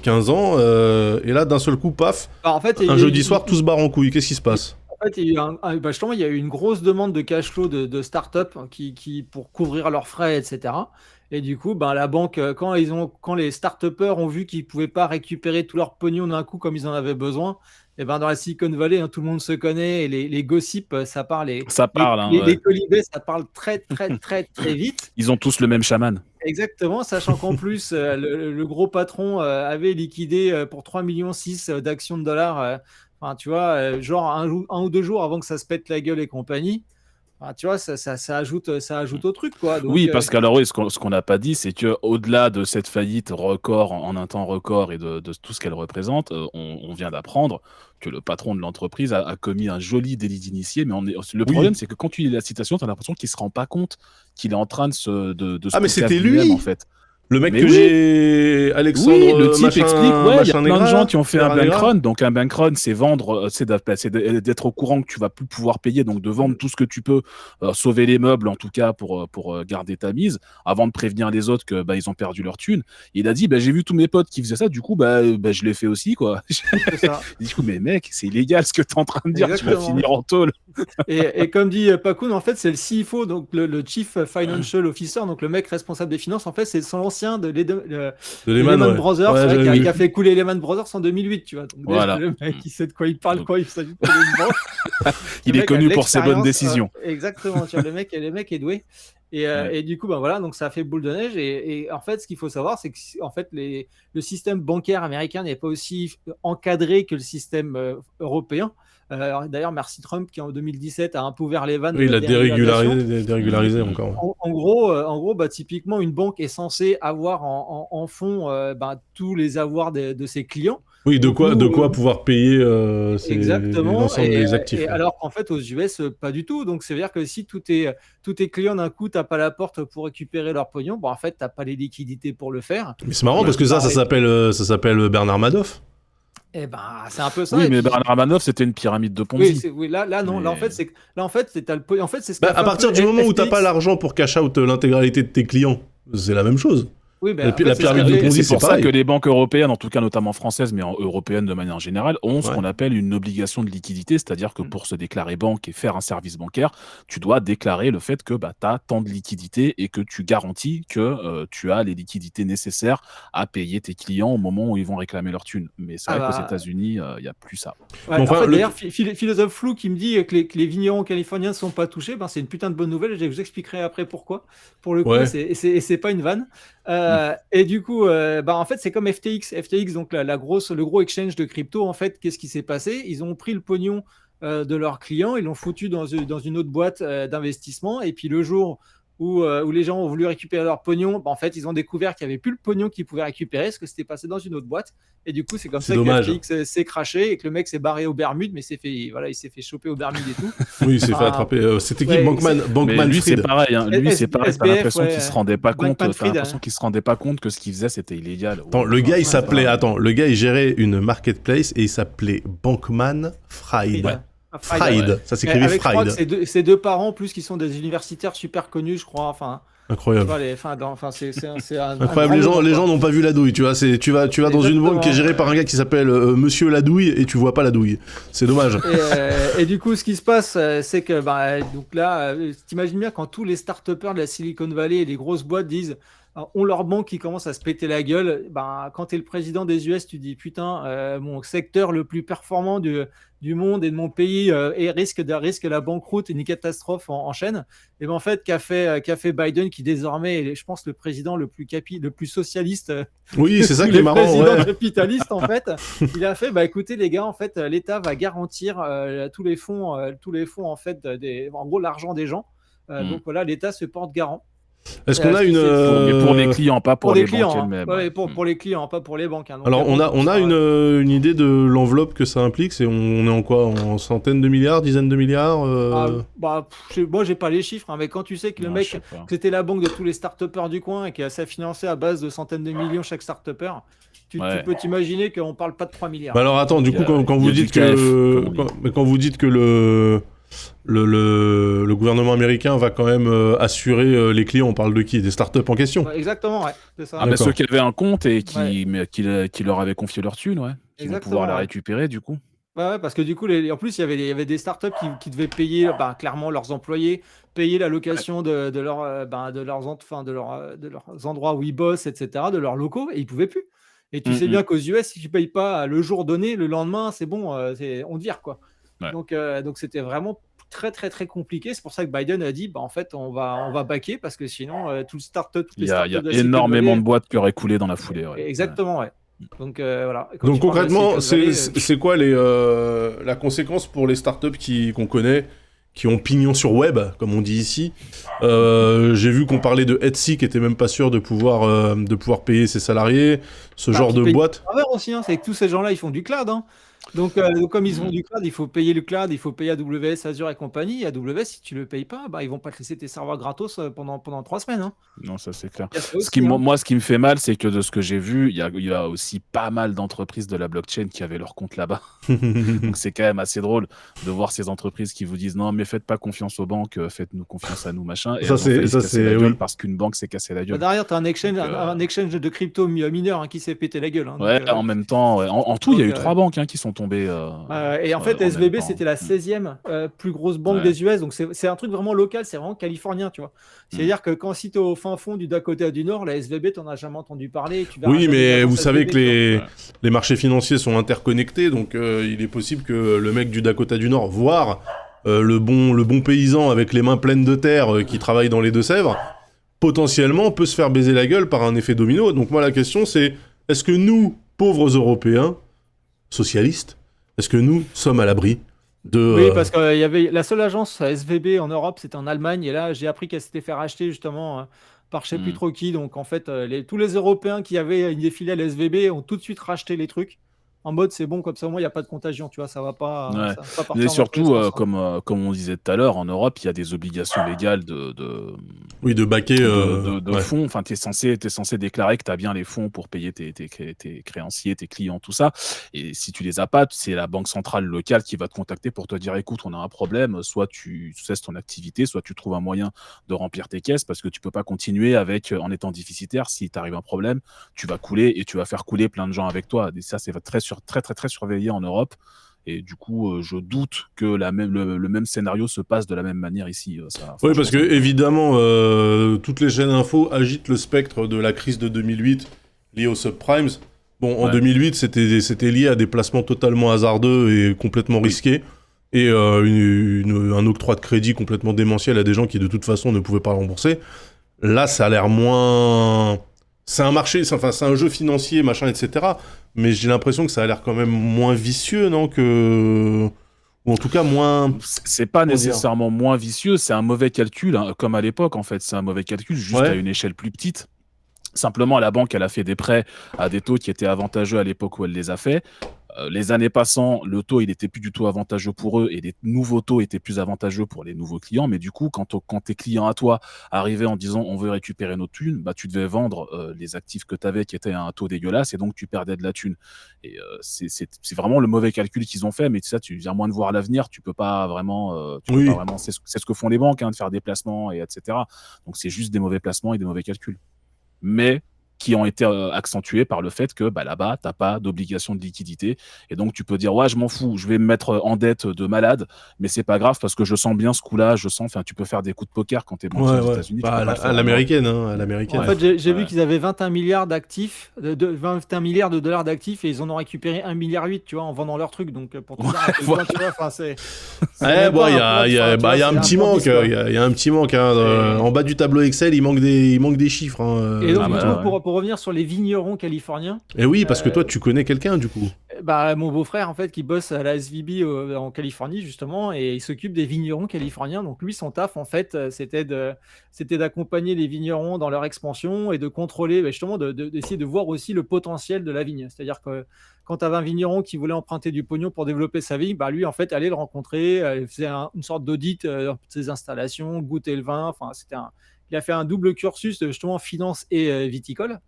15 ans, et là, d'un seul coup, paf, En fait, un jeudi soir, tout se barre en couille. Qu'est-ce qui se passe? En fait, il y a eu justement, il y a eu une grosse demande de cash flow de start-up pour couvrir leurs frais, etc. Et du coup, la banque, quand les start-upers ont vu qu'ils ne pouvaient pas récupérer tout leur pognon d'un coup comme ils en avaient besoin, et dans la Silicon Valley, tout le monde se connaît, et les gossips, ça parle, Ça parle, hein, les ouais. colibés, ça parle très, très, très, très vite. Ils ont tous le même chaman. Exactement, sachant qu'en plus, le gros patron avait liquidé pour 3,6 millions d'actions de dollars. Enfin, tu vois, genre un ou 2 jours avant que ça se pète la gueule et compagnie. Enfin, tu vois, ça ajoute au truc, quoi. Donc, Oui, parce qu'alors, oui, ce qu'on n'a pas dit, c'est qu'au-delà de cette faillite record en un temps record et de tout ce qu'elle représente, on vient d'apprendre que le patron de l'entreprise a commis un joli délit d'initié. Mais le problème, c'est que quand tu lis la citation, tu as l'impression qu'il ne se rend pas compte qu'il est en train de se Ah, mais couper à c'était lui-même, lui en fait. Le mec Mais que oui. j'ai. Alexandre Oui, le type machin, explique, ouais, il y a machin plein de Negra, gens qui ont fait un Ferrara bank Negra. run. Donc, un bank run, c'est vendre, c'est d'être au courant que tu vas plus pouvoir payer, donc de vendre tout ce que tu peux, sauver les meubles, en tout cas, pour garder ta mise, avant de prévenir les autres que, ils ont perdu leur thune. Il a dit, j'ai vu tous mes potes qui faisaient ça, du coup, je l'ai fait aussi, quoi. C'est ça. Du coup, mais mec, c'est illégal ce que t'es en train de dire, tu vas Exactement. finir en tôle. Et comme dit Pakoun, en fait, c'est le CFO, donc le Chief Financial Officer, donc le mec responsable des finances. En fait, c'est l'ancien de De Lehman Lehman, ouais. Brothers, Ouais, ouais, j'avais qui vu. a fait couler Lehman Brothers en 2008, tu vois. Donc, déjà, Voilà. le mec, il sait de quoi il parle, Donc- quoi. Il s'agit de couler une banque. Il Le est mec a connu de pour ses bonnes l'expérience, décisions. exactement, tu vois, le mec est doué. Ouais. Et du coup, voilà, donc ça a fait boule de neige. Et en fait, ce qu'il faut savoir, c'est que en fait, le système bancaire américain n'est pas aussi encadré que le système européen. D'ailleurs, merci Trump qui en 2017 a un peu ouvert les vannes. Oui, de il la a dérégulation. dérégularisé encore. En gros, typiquement, une banque est censée avoir en fond tous les avoirs de ses clients. Oui, de Donc, quoi pouvoir payer exactement. l'ensemble des actifs. Et quoi. alors qu'en fait, aux US, pas du tout. Donc, ça veut dire que si tous tes clients d'un coup tapent à la porte pour récupérer leur pognon, en fait, t'as pas les liquidités pour le faire. Mais c'est marrant parce que ça s'appelle Bernard Madoff. Et c'est un peu ça. Oui, Et mais puis- Bernard Madoff, c'était une pyramide de oui, Ponzi. oui, là, non. Mais- Là, en fait, t'as le pognon. En fait, c'est ce Bah, qu'a fait à un partir peu du moment où t'as FTX. pas l'argent pour cash out l'intégralité de tes clients, c'est la même chose. Oui, mais La en fait, pyramide c'est ce de qu'a fait- Ponzi, C'est c'est pour ça pareil. que les banques européennes, en tout cas notamment françaises, mais européennes de manière générale, ont ce Ouais. qu'on appelle une obligation de liquidité, c'est-à-dire que pour se déclarer banque et faire un service bancaire, tu dois déclarer le fait que tu as tant de liquidités et que tu garantis que tu as les liquidités nécessaires à payer tes clients au moment où ils vont réclamer leur thune. Mais c'est vrai qu'aux États-Unis, il n'y a plus ça. Ouais, Bon, en enfin, fait, le- d'ailleurs, philosophe flou qui me dit que les vignerons californiens ne sont pas touchés, c'est une putain de bonne nouvelle. Je vous expliquerai après pourquoi. Pour le coup, Ouais. c'est pas une vanne. Et du coup, en fait, c'est comme FTX. FTX, donc le gros exchange de crypto. En fait, qu'est-ce qui s'est passé? Ils ont pris le pognon de leurs clients, ils l'ont foutu dans une autre boîte d'investissement. Et puis le jour où les gens ont voulu récupérer leur pognon, en fait, ils ont découvert qu'il n'y avait plus le pognon qu'ils pouvaient récupérer, parce que c'était passé dans une autre boîte. Et du coup, c'est comme C'est ça dommage. que FTX s'est craché et que le mec s'est barré aux Bermudes, mais il s'est fait choper aux Bermudes et tout. Oui, il s'est fait Ah. attraper. C'était qui Ouais, Bankman Mais lui, c'est Fried. pareil. Lui, c'est pareil. T'as SBF, l'impression qu'il se rendait pas compte. Bankman T'as Fried, l'impression qu'il se rendait pas compte que ce qu'il faisait, c'était illégal. Attends, le gars, il gérait une marketplace et il s'appelait Bankman Fried. Ouais. Fried, ça s'écrivait Avec, je crois Fried. que ses deux parents, plus qui sont des universitaires super connus, je crois. Enfin, tu Incroyable. vois, c'est un Incroyable, les gens n'ont pas vu la douille, tu vois. Tu vas dans une Exactement. banque qui est gérée par un gars qui s'appelle Monsieur la douille et tu vois pas la douille. C'est dommage. Et du coup, ce qui se passe, c'est que donc là, t'imagines bien quand tous les start-upers de la Silicon Valley et les grosses boîtes disent ont leur banque qui commence à se péter la gueule. Quand tu es le président des US, tu dis putain, mon secteur le plus performant du monde et de mon pays risque la banqueroute et une catastrophe en chaîne. Et en fait, qu'a fait Biden, qui désormais est, je pense, le président le plus socialiste. Oui, c'est ça qui est marrant. Président Ouais. capitaliste, en fait, il a fait, écoutez les gars, en fait, l'État va garantir tous les fonds en fait, en gros l'argent des gens. Donc voilà, l'État se porte garant. Est-ce qu'on a une Mais pour les clients, pas pour les banques clients, elles-mêmes. ouais, pour les clients, pas pour les banques. Donc, Alors on a une idée de l'enveloppe que ça implique. On est en quoi? En centaines de milliards, dizaines de milliards moi j'ai pas les chiffres, mais quand tu sais que le mec, que c'était la banque de tous les start-upers du coin et qui a ça financé à base de centaines de millions chaque start-upper, tu peux t'imaginer qu'on parle pas de 3 milliards. Alors attends, du coup, quand vous dites que le gouvernement américain va quand même assurer les clients, on parle de qui? Des startups en question? Exactement, ouais, c'est ça. Ceux qui avaient un compte et qui leur avaient confié leur thune, qui vont pouvoir la récupérer du coup. Ouais, parce que du coup, en plus, il y avait des startups qui devaient payer clairement leurs employés, payer la location de leurs endroits où ils bossent, etc., de leurs locaux, et ils pouvaient plus. Et tu sais bien qu'aux US, si tu payes pas le jour donné, le lendemain, c'est bon, on te vire, quoi. Ouais. Donc c'était vraiment très très très compliqué. C'est pour ça que Biden a dit en fait on va backer parce que sinon tout le start-up, il y a énormément de boîtes qui auraient coulé dans la foulée. Ouais. Exactement, ouais. Donc voilà. Donc concrètement, c'est quoi la conséquence pour les startups qu'on connaît, qui ont pignon sur web, comme on dit ici? J'ai vu qu'on parlait de Etsy, qui était même pas sûr de pouvoir payer ses salariés, ce genre de boîte. Aussi, c'est que tous ces gens-là, ils font du cloud. Donc, comme ils ont du cloud, il faut payer le cloud, il faut payer AWS, Azure et compagnie. Et AWS, si tu le payes pas, bah, ils vont pas te laisser tes serveurs gratos pendant 3 semaines. Hein. Non, ça c'est clair. Il y a ça aussi. Hein. Moi, ce qui me fait mal, c'est que de ce que j'ai vu, il y a aussi pas mal d'entreprises de la blockchain qui avaient leur compte là-bas. Donc c'est quand même assez drôle de voir ces entreprises qui vous disent non, mais faites pas confiance aux banques, faites-nous confiance à nous, machin. Et Ça, elles ont failli se ça, casser la c'est. gueule Oui. parce qu'une banque s'est cassée la Bah, gueule. derrière, tu as un exchange, Donc, un exchange de crypto mineur qui s'est pété la gueule. Hein. ouais, Donc, en même temps, ouais. En tout, il y a eu 3 banques qui sont tombées et en fait, en même SVB, temps. c'était la 16e plus grosse banque Ouais. des US. Donc, c'est un truc vraiment local, c'est vraiment californien, tu vois. C'est-à-dire que si tu es au fin fond du Dakota du Nord, la SVB, tu n'en as jamais entendu parler. Tu verras Oui, jamais mais d'agence vous savez SVB, que tu vois. les marchés financiers sont interconnectés, donc il est possible que le mec du Dakota du Nord, voire le bon paysan avec les mains pleines de terre qui travaille dans les Deux-Sèvres, potentiellement peut se faire baiser la gueule par un effet domino. Donc moi la question c'est, est-ce que nous, pauvres Européens, socialistes, est-ce que nous sommes à l'abri de... Oui, parce qu'il y avait la seule agence SVB en Europe, c'était en Allemagne. Et là, j'ai appris qu'elle s'était fait racheter justement par je sais plus trop qui. Donc en fait, tous les Européens qui avaient des filiales SVB ont tout de suite racheté les trucs. En mode, c'est bon, comme ça, au moins, il n'y a pas de contagion, tu vois, ça va pas Ouais. partir Mais dans tous les surtout, sens, hein. comme on disait tout à l'heure, en Europe, il y a des obligations légales Oui, de baquer... de ouais. fonds. Enfin, t'es censé déclarer que tu as bien les fonds pour payer tes créanciers, tes clients, tout ça. Et si tu les as pas, c'est la banque centrale locale qui va te contacter pour te dire, écoute, on a un problème, soit tu cesses ton activité, soit tu trouves un moyen de remplir tes caisses parce que tu peux pas continuer en étant déficitaire. Si t'arrive un problème, tu vas couler et tu vas faire couler plein de gens avec toi. Et ça, c'est très surveillé en Europe. Et du coup, je doute que le même scénario se passe de la même manière ici. Oui, parce que évidemment, toutes les chaînes info agitent le spectre de la crise de 2008 liée aux subprimes. Bon, en 2008, c'était lié à des placements totalement hasardeux et complètement risqués, et un octroi de crédit complètement démentiel à des gens qui de toute façon ne pouvaient pas rembourser. Là, ça a l'air moins... C'est un marché, c'est un jeu financier, machin, etc. Mais j'ai l'impression que ça a l'air quand même moins vicieux, non, que... Ou en tout cas moins... C'est pas nécessairement moins vicieux, c'est un mauvais calcul, hein, comme à l'époque en fait. C'est un mauvais calcul, juste à une échelle plus petite. Simplement, la banque, elle a fait des prêts à des taux qui étaient avantageux à l'époque où elle les a fait. Les années passant, le taux, il était plus du tout avantageux pour eux et les nouveaux taux étaient plus avantageux pour les nouveaux clients. Mais du coup, quand tes clients à toi arrivaient en disant on veut récupérer nos thunes, bah, tu devais vendre les actifs que tu avais qui étaient à un taux dégueulasse et donc tu perdais de la thune. Et c'est vraiment le mauvais calcul qu'ils ont fait. Mais ça, tu viens moins de voir l'avenir, tu peux pas vraiment. C'est ce que font les banques, hein, de faire des placements, etc. Donc c'est juste des mauvais placements et des mauvais calculs. Mais qui ont été accentués par le fait que là-bas, tu n'as pas d'obligation de liquidité. Et donc, tu peux dire, ouais, je m'en fous, je vais me mettre en dette de malade, mais c'est pas grave parce que je sens bien ce coup-là, tu peux faire des coups de poker quand tu es banquier aux États-Unis. À l'américaine, hein, à l'américaine. En fait, j'ai vu qu'ils avaient 21 milliards d'actifs, 21 milliards de dollars d'actifs, et ils en ont récupéré 1,8 milliard, tu vois, en vendant leurs trucs. Donc, pour te dire à quel point, tu vois, enfin, c'est... il y a un petit manque, il y a un petit manque. En bas du tableau Excel, il manque des chiffres. Hein. Et donc, pour revenir sur les vignerons californiens... Et oui, parce que toi, tu connais quelqu'un, du coup. Mon beau-frère, en fait, qui bosse à la SVB en Californie, justement, et il s'occupe des vignerons californiens. Donc, lui, son taf, en fait, c'était d'accompagner les vignerons dans leur expansion et de contrôler, justement, d'essayer de voir aussi le potentiel de la vigne. C'est-à-dire que quand tu avais un vigneron qui voulait emprunter du pognon pour développer sa vigne, lui, en fait, allait le rencontrer, il faisait une sorte d'audit de ses installations, goûter le vin. Enfin, il a fait un double cursus, justement, finance et viticole.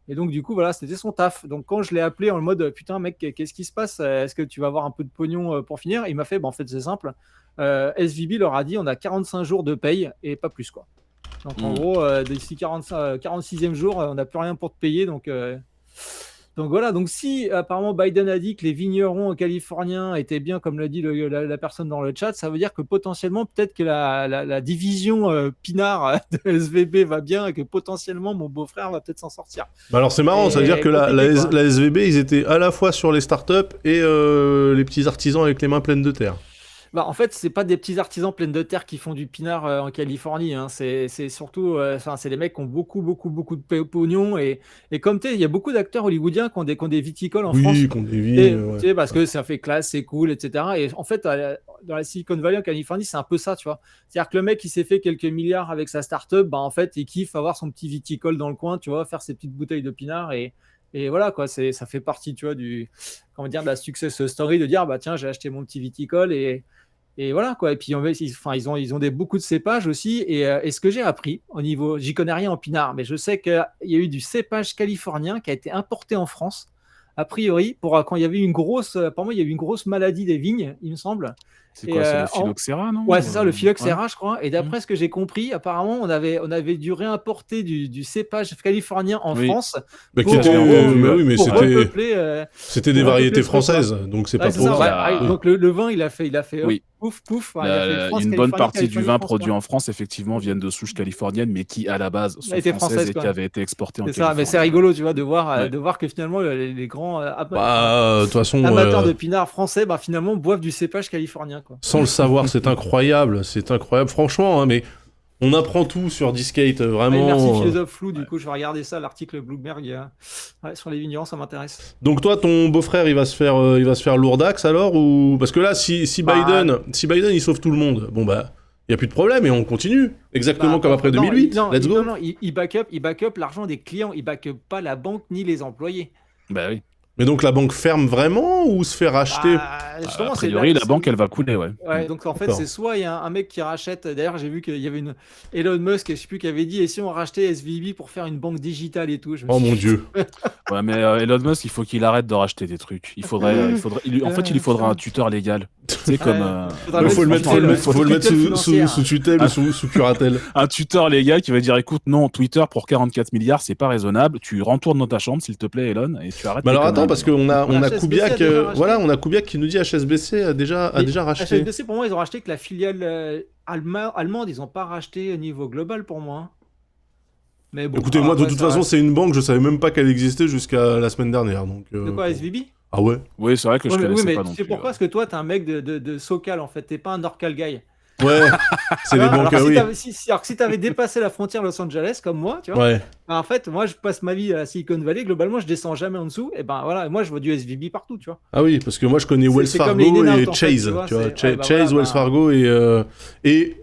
Et donc, du coup, voilà, c'était son taf. Donc, quand je l'ai appelé en mode putain, mec, qu'est-ce qui se passe? Est-ce que tu vas avoir un peu de pognon pour finir? Il m'a fait, en fait, c'est simple. SVB leur a dit on a 45 jours de paye et pas plus, quoi. Donc, en gros, d'ici 46e jour, on n'a plus rien pour te payer. Donc voilà, donc si apparemment Biden a dit que les vignerons californiens étaient bien, comme l'a dit la personne dans le chat, ça veut dire que potentiellement, peut-être que la division Pinard de SVB va bien et que potentiellement mon beau-frère va peut-être s'en sortir. Alors c'est marrant, ça veut dire que la SVB, ils étaient à la fois sur les startups et les petits artisans avec les mains pleines de terre. En fait, c'est pas des petits artisans pleins de terre qui font du pinard en Californie. Hein. C'est surtout, c'est des mecs qui ont beaucoup de pognon. Et comme tu sais, il y a beaucoup d'acteurs hollywoodiens qui ont des viticoles en France. Oui, qui ont des vignes. Parce que ça fait classe, c'est cool, etc. Et en fait, dans la Silicon Valley en Californie, c'est un peu ça, tu vois. C'est-à-dire que le mec, il s'est fait quelques milliards avec sa start-up, en fait, il kiffe avoir son petit viticole dans le coin, tu vois, faire ses petites bouteilles de pinard. Et Et voilà, quoi, ça fait partie, tu vois, comment dire, de la success story de dire, bah tiens, j'ai acheté mon petit viticole et voilà, quoi. Et puis, ils ont beaucoup de cépages aussi. Et ce que j'ai appris au niveau, j'y connais rien en pinard, mais je sais qu'il y a eu du cépage californien qui a été importé en France, a priori, quand il y avait apparemment, il y a eu une grosse maladie des vignes, il me semble. C'est quoi, c'est le phylloxéra, non? Ouais, c'est ça, le Ouais. phylloxéra, je crois. Et d'après ce que j'ai compris, apparemment, on avait dû réimporter du cépage californien en Oui. France Bah, pour, mais pour repeupler. c'était des pour variétés repeupler le truc, quoi. françaises, donc c'est Ouais, pas c'est ça, pour. ouais. Ah, Ah, donc le vin, il a fait Oui. pouf, pouf. Enfin, il a fait France, Une bonne Californie, partie du Californie, vin France, produit quoi. en France, effectivement, viennent de souches californiennes, mais qui, à la base, sont Étaient françaises françaises, et quoi. qui avaient été exportées en C'est ça, mais Californie. c'est rigolo, tu vois, de voir Ouais. que finalement, les grands Bah, de toute façon, amateurs de pinard français, bah, finalement, boivent du cépage californien, quoi. sans le savoir, c'est incroyable, franchement, hein, mais on apprend tout sur Discate, Allez, vraiment. merci Philosophe Flou, du coup, je vais regarder ça, l'article Bloomberg sur les vignerons, ça m'intéresse. Donc toi, ton beau-frère, il va se faire lourdax alors ou parce que là, si Biden il sauve tout le monde, bon bah, il y a plus de problème et on continue exactement comme après 2008. Let's go. Non, il back up l'argent des clients, il back up pas la banque ni les employés. Bah oui. Mais donc la banque ferme vraiment ou se fait racheter? Justement, A priori, la banque, elle va couler, ouais. Ouais, donc en fait, D'accord. c'est soit il y a un mec qui rachète. D'ailleurs, j'ai vu qu'il y avait Elon Musk, je sais plus, qui avait dit, et si on rachetait SVB pour faire une banque digitale et tout. Oh mon dieu. Ouais, mais Elon Musk, il faut qu'il arrête de racheter des trucs. Il faudrait, en fait, il lui faudra un tuteur légal. Tu sais, comme Il faut le mettre sous tutelle ou sous curatelle. un tuteur légal qui va dire, écoute, non, Twitter pour 44 milliards, c'est pas raisonnable. Tu retournes dans ta chambre, s'il te plaît, Elon, et tu arrêtes. Mais alors tes attends, conneries. parce qu'on a HSBC Kubiak, a déjà racheté. voilà, on a Kubiak qui nous dit HSBC a déjà racheté. HSBC, pour moi, ils ont racheté que la filiale allemande, ils n'ont pas racheté au niveau global pour moi. Mais bon, Écoutez, moi de après, toute ça façon, reste- c'est une banque, je savais même pas qu'elle existait jusqu'à la semaine dernière. Donc, De quoi, SVB? Ah ouais. Oui, c'est vrai que je Oui, connaissais mais pas tu non sais plus. pourquoi? Parce que toi, t'es un mec de SoCal, en fait. T'es pas un NorCal guy. Ouais, c'est les Alors, banques, si oui. alors que si t'avais dépassé la frontière Los Angeles, comme moi, tu vois, Ouais. bah, en fait, moi, je passe ma vie à Silicon Valley. Globalement, je descends jamais en dessous. Et ben voilà, moi, je vois du SVB partout, tu vois. Ah oui, parce que moi je connais Wells C'est comme les Fargo in-and-out, et en fait, Chase, tu vois, tu vois, c'est- ouais, bah Chase, voilà, Wells bah- Fargo et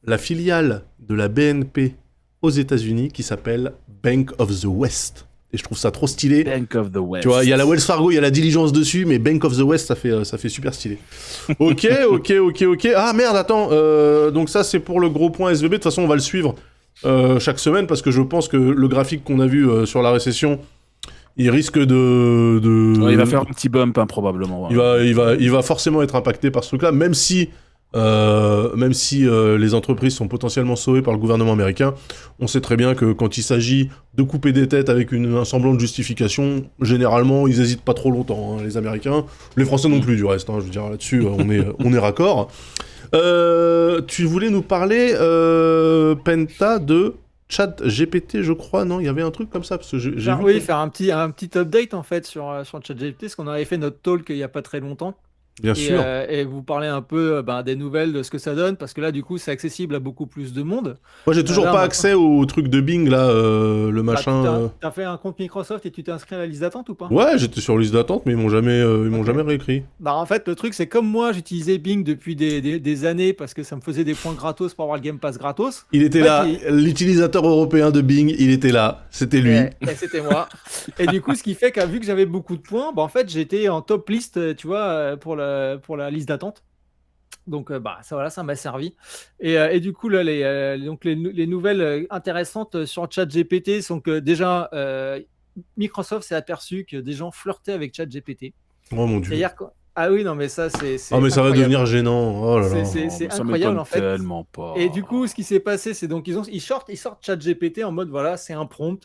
la filiale de la BNP aux États-Unis qui s'appelle Bank of the West. Et je trouve ça trop stylé. Bank of the West. Tu vois, il y a la Wells Fargo, il y a la diligence dessus, mais Bank of the West, ça fait super stylé. Ok. Ah merde, attends. Donc ça, c'est pour le gros point SVB. De toute façon, on va le suivre chaque semaine parce que je pense que le graphique qu'on a vu sur la récession, il risque de... Ouais, il va faire un petit bump, hein, probablement. Ouais. Il va forcément être impacté par ce truc-là, même si les entreprises sont potentiellement sauvées par le gouvernement américain. On sait très bien que quand il s'agit de couper des têtes avec un semblant de justification, généralement, ils hésitent pas trop longtemps, hein, les Américains. Les Français non plus, du reste. Hein, je veux dire, là-dessus, on est raccord. Tu voulais nous parler, Penta, de ChatGPT, je crois, non? Il y avait un truc comme ça, parce que j'ai vu Oui, que- faire un petit update en fait sur ChatGPT, parce qu'on avait fait notre talk il y a pas très longtemps. Bien sûr. Et vous parler un peu des nouvelles de ce que ça donne, parce que là, du coup, c'est accessible à beaucoup plus de monde. Moi, j'ai toujours là, pas maintenant- accès au truc de Bing, là, le Bah, machin... t'as fait un compte Microsoft et tu t'es inscrit à la liste d'attente ou pas? Ouais, j'étais sur liste d'attente, mais ils m'ont jamais Ok. réécrit. Bah, en fait, le truc, c'est comme moi, j'utilisais Bing depuis des années parce que ça me faisait des points gratos pour avoir le Game Pass gratos. Il était Ouais, là, l'utilisateur européen de Bing, il était là, c'était lui. Et c'était moi. Et du coup, ce qui fait que vu que j'avais beaucoup de points, bah, en fait, j'étais en top liste, tu vois, pour la liste d'attente. Donc, ça m'a servi. Et du coup, là, les nouvelles intéressantes sur ChatGPT sont que déjà, Microsoft s'est aperçu que des gens flirtaient avec ChatGPT. Oh mon dieu. C'est-à-dire que... Ah oui, non, mais ça, c'est Oh mais ça va incroyable. devenir gênant, oh là là. C'est Ça incroyable, m'étonne en fait. tellement pas. Et du coup, ce qui s'est passé, c'est donc ils sortent ChatGPT en mode voilà, c'est un prompt.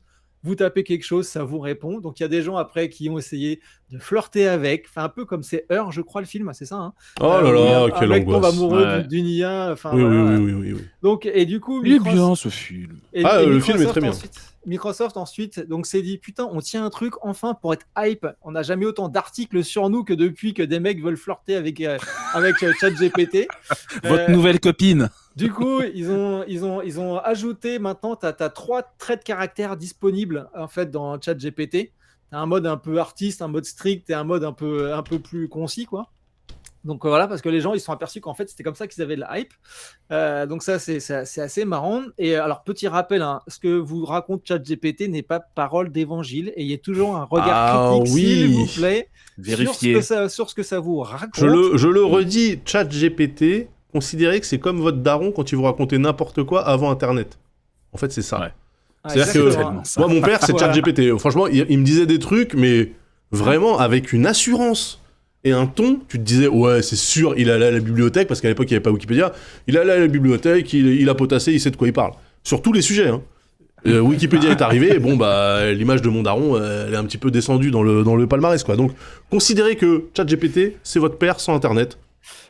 Vous tapez quelque chose, ça vous répond. Donc il y a des gens après qui ont essayé de flirter avec, enfin un peu comme c'est Her, je crois le film, c'est ça. Hein, Oh là où là, un quelle mec tombe angoisse. amoureux Ouais. d'une IA. Enfin Oui, voilà. oui. Donc et du coup, Il est bien ce film. Le film est très bien. Microsoft ensuite donc s'est dit putain, on tient un truc enfin pour être hype. On n'a jamais autant d'articles sur nous que depuis que des mecs veulent flirter avec ChatGPT. Votre nouvelle copine. Du coup, ils ont ajouté maintenant, tu as 3 traits de caractère disponibles en fait dans ChatGPT. Tu as un mode un peu artiste, un mode strict et un mode un peu plus concis, quoi. Donc voilà, parce que les gens ils se sont aperçus qu'en fait c'était comme ça qu'ils avaient de la hype. Donc ça c'est assez marrant. Et alors petit rappel, hein, ce que vous raconte ChatGPT n'est pas parole d'évangile et il y a toujours un regard critique, s'il vous plaît, Vérifiez. sur ce que ça vous raconte. Je le redis, ChatGPT, considérez que c'est comme votre daron quand il vous racontait n'importe quoi avant Internet. En fait, c'est ça. Ouais. C'est-à-dire Exactement. que moi, mon père, c'est Voilà. ChatGPT. Franchement, il me disait des trucs, mais vraiment avec une assurance et un ton. Tu te disais, ouais, c'est sûr, il allait à la bibliothèque, parce qu'à l'époque, il n'y avait pas Wikipédia. Il allait à la bibliothèque, il a potassé, il sait de quoi il parle. Sur tous les sujets, hein. Wikipédia est arrivé, et bon, bah, l'image de mon daron, elle est un petit peu descendue dans le palmarès, quoi. Donc, considérez que ChatGPT, c'est votre père sans Internet.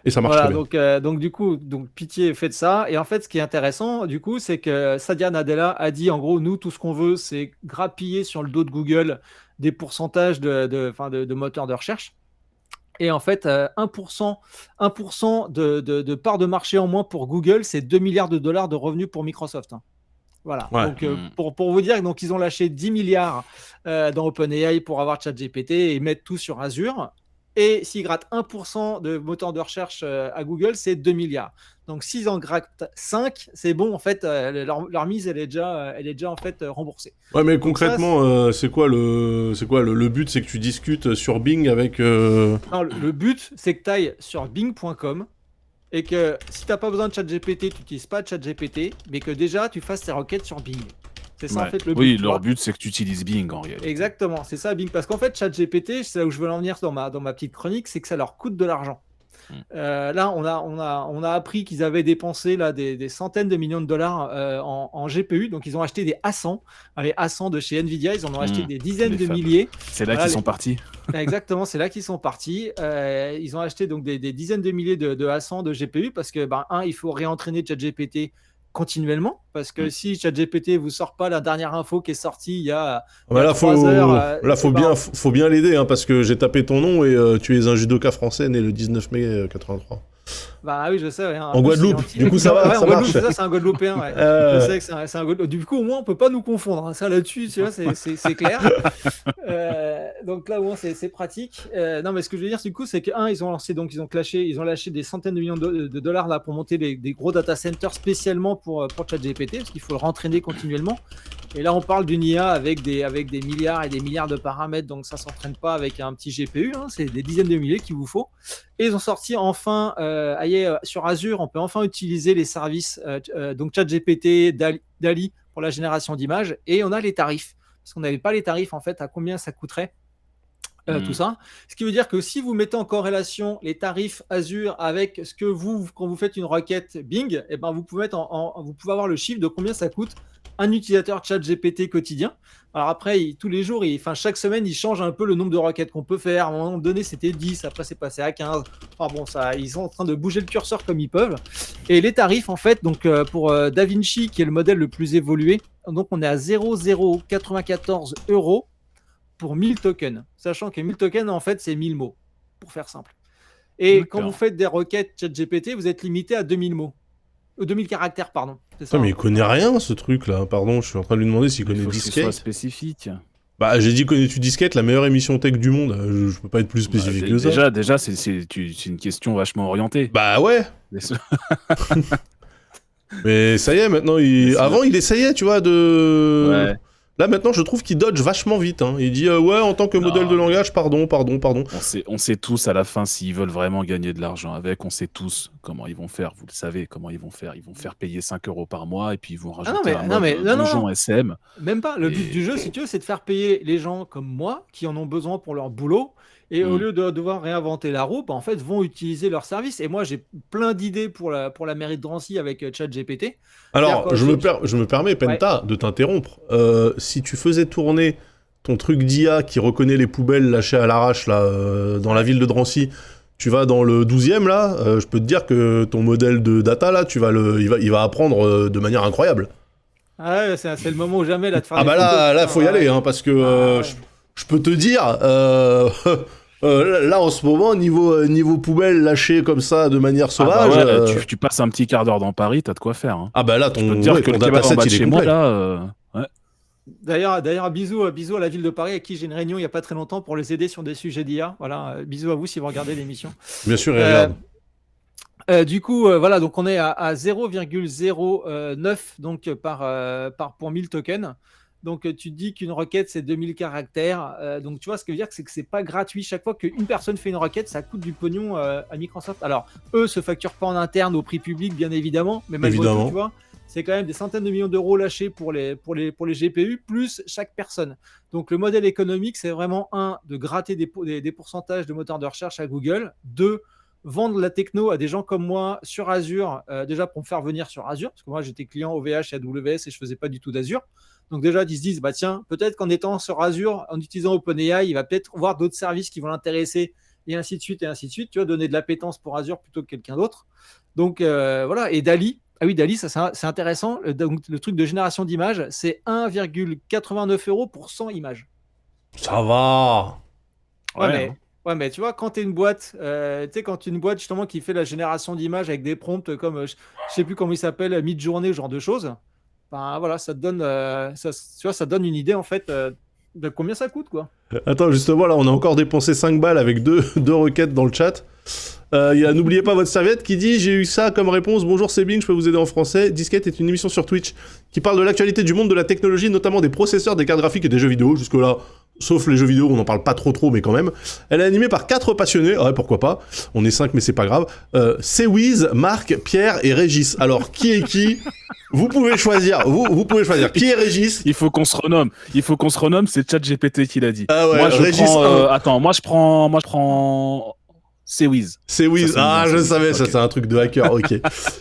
Et ça marche Voilà, très bien. donc du coup, pitié, faites ça. Et en fait, ce qui est intéressant, du coup, c'est que Satya Nadella a dit, en gros, nous, tout ce qu'on veut, c'est grappiller sur le dos de Google des pourcentages de moteurs de recherche. Et en fait, 1% de part de marché en moins pour Google, c'est 2 milliards de dollars de revenus pour Microsoft, hein. Voilà. Ouais. Donc, pour vous dire, donc, ils ont lâché 10 milliards dans OpenAI pour avoir ChatGPT et mettre tout sur Azure. Et s'ils grattent 1% de moteur de recherche à Google, c'est 2 milliards. Donc, s'ils en grattent 5, c'est bon, en fait, leur mise, elle est déjà en fait remboursée. Ouais, mais Donc concrètement, c'est quoi le but, c'est que tu discutes sur Bing avec. Non, le but, c'est que tu ailles sur bing.com et que si tu n'as pas besoin de ChatGPT, tu n'utilises pas ChatGPT, mais que déjà, tu fasses tes requêtes sur Bing. C'est ça, en Ouais. fait, le but. Oui, tu leur vois. but, c'est que tu utilises Bing en réalité. Exactement, c'est ça Bing. Parce qu'en fait, ChatGPT, c'est là où je veux en venir dans ma petite chronique, c'est que ça leur coûte de l'argent. Là, on a appris qu'ils avaient dépensé là, des centaines de millions de dollars en GPU. Donc, ils ont acheté des A100. Les A100 de chez Nvidia, ils en ont acheté des dizaines Les de fabs. milliers. C'est là Voilà, qu'ils sont partis. Exactement, c'est là qu'ils sont partis. Ils ont acheté donc des dizaines de milliers de A100 de GPU parce que, il faut réentraîner ChatGPT continuellement. Parce que si ChatGPT vous sort pas la dernière info qui est sortie il y a Là, 3 heures, faut bien l'aider, hein, parce que j'ai tapé ton nom et tu es un judoka français né le 19 mai 83. Bah oui, je sais. Ouais, En Guadeloupe, du coup, ça va, ouais, ça en Guadeloupe, marche. c'est ça, c'est un Guadeloupéen. Ouais. Je sais que c'est un Guadeloupe. Du coup, au moins, on peut pas nous confondre, hein. Ça là-dessus, tu vois, c'est clair. Donc là, au moins, c'est pratique. Non, mais ce que je veux dire, du coup, c'est que ils ont lâché des centaines de millions de dollars là pour monter des gros data centers spécialement pour ChatGPT, parce qu'il faut le rentraîner continuellement. Et là, on parle d'une IA avec des milliards et des milliards de paramètres, donc ça s'entraîne pas avec un petit GPU, hein, c'est des dizaines de milliers qu'il vous faut. Et ils ont sorti enfin, sur Azure, on peut enfin utiliser les services, donc ChatGPT, DALL-E pour la génération d'images, et on a les tarifs, parce qu'on n'avait pas les tarifs en fait, à combien ça coûterait. Tout ça. Ce qui veut dire que si vous mettez en corrélation les tarifs Azure avec ce que quand vous faites une requête Bing, eh ben vous pouvez avoir le chiffre de combien ça coûte un utilisateur ChatGPT quotidien. Alors après, tous les jours, chaque semaine, ils changent un peu le nombre de requêtes qu'on peut faire. À un moment donné, c'était 10, après c'est passé à 15. Enfin bon, ils sont en train de bouger le curseur comme ils peuvent. Et les tarifs, en fait, donc pour DaVinci, qui est le modèle le plus évolué, donc on est à 0,094 € pour 1000 tokens, sachant que 1000 tokens, en fait, c'est 1000 mots, pour faire simple. Et quand vous faites des requêtes ChatGPT, vous êtes limité à 2000 mots. 2000 caractères, pardon. C'est ça, mais il connaît rien, ce truc-là. Pardon, je suis en train de lui demander s'il connaît Il faut que ce soit Disquette. spécifique. Bah, j'ai dit connais-tu Disquette, la meilleure émission tech du monde. Je peux pas être plus spécifique que ça. Déjà, c'est une question vachement orientée. Bah ouais. Mais ça y est, maintenant, avant, il essayait, tu vois, de... Ouais. Là, maintenant, je trouve qu'il dodge vachement vite. Hein. Il dit, ouais, en tant que modèle de langage, pardon. On sait tous, à la fin, s'ils veulent vraiment gagner de l'argent avec, on sait tous comment ils vont faire. Vous le savez, comment ils vont faire. Ils vont faire payer 5 € par mois et puis ils vont rajouter donjon SM. Même pas. Le but du jeu, si tu veux, c'est de faire payer les gens comme moi, qui en ont besoin pour leur boulot. Et au lieu de devoir réinventer la roue, en fait, vont utiliser leurs services. Et moi, j'ai plein d'idées pour la mairie de Drancy avec ChatGPT. Alors, je me permets, Penta, de t'interrompre. Si tu faisais tourner ton truc d'IA qui reconnaît les poubelles lâchées à l'arrache là, dans la ville de Drancy, tu vas dans le 12e, là, je peux te dire que ton modèle de data, là, il va apprendre de manière incroyable. Ah ouais, c'est le moment ou jamais là, de faire Ah bah là, faut y aller, hein, parce que je peux te dire... là en ce moment niveau poubelle lâchée comme ça de manière sauvage, tu passes un petit quart d'heure dans Paris, t'as de quoi faire, hein. Ah bah là je peux te dire que le kebab en bas de chez moi là, D'ailleurs, bisous à la ville de Paris, à qui j'ai une réunion il n'y a pas très longtemps pour les aider sur des sujets d'IA. Voilà, bisous à vous si vous regardez l'émission. Bien sûr, et Euh, regarde. du coup, voilà, donc on est à 0,09 donc pour 1000 tokens. Donc tu te dis qu'une requête c'est 2000 caractères. Donc tu vois ce que veut dire, c'est que c'est pas gratuit. Chaque fois qu'une personne fait une requête, ça coûte du pognon à Microsoft. Alors eux se facturent pas en interne au prix public, bien évidemment, mais malgré Évidemment. tout, tu vois, c'est quand même des centaines de millions d'euros lâchés pour les GPU plus chaque personne. Donc le modèle économique, c'est vraiment de gratter des pourcentages de moteurs de recherche à Google, vendre la techno à des gens comme moi sur Azure, déjà pour me faire venir sur Azure, parce que moi j'étais client OVH et AWS et je faisais pas du tout d'Azure. Donc déjà, ils se disent, bah tiens, peut-être qu'en étant sur Azure, en utilisant OpenAI, il va peut-être voir d'autres services qui vont l'intéresser, et ainsi de suite, et ainsi de suite. Tu vois, donner de l'appétence pour Azure plutôt que quelqu'un d'autre. Donc voilà, et DALL-E, ah oui, DALL-E, ça c'est intéressant. Donc, le truc de génération d'images, c'est 1,89 € pour 100 images. Ça va. Ouais, mais tu vois, quand tu es une boîte, tu sais, quand tu es une boîte justement qui fait la génération d'images avec des prompts comme, je sais plus comment il s'appelle, Midjourney, ce genre de choses, ben voilà, ça te donne, tu vois, ça donne une idée en fait de combien ça coûte, quoi. Attends, justement, là, on a encore dépensé 5 balles avec deux requêtes dans le chat. Il y a N'oubliez pas votre serviette qui dit « J'ai eu ça comme réponse. Bonjour, c'est Bing, je peux vous aider en français. Disquette est une émission sur Twitch qui parle de l'actualité du monde de la technologie, notamment des processeurs, des cartes graphiques et des jeux vidéo. Jusque-là, sauf les jeux vidéo, on n'en parle pas trop, mais quand même. Elle est animée par 4 passionnés. Ah ouais, pourquoi pas. On est 5, mais c'est pas grave. C'est Wiz, Marc, Pierre et Régis. Alors, qui est qui? Vous pouvez choisir. Vous pouvez choisir. Qui est Régis? Il faut qu'on se renomme. C'est ChatGPT qui l'a dit. Ah ouais, moi, je Régis prends, 1. attends, moi je prends. C'est Wiz. C'est Wiz. Ça, Je c'est savais, Wiz. ça Ok. c'est un truc de hacker, ok.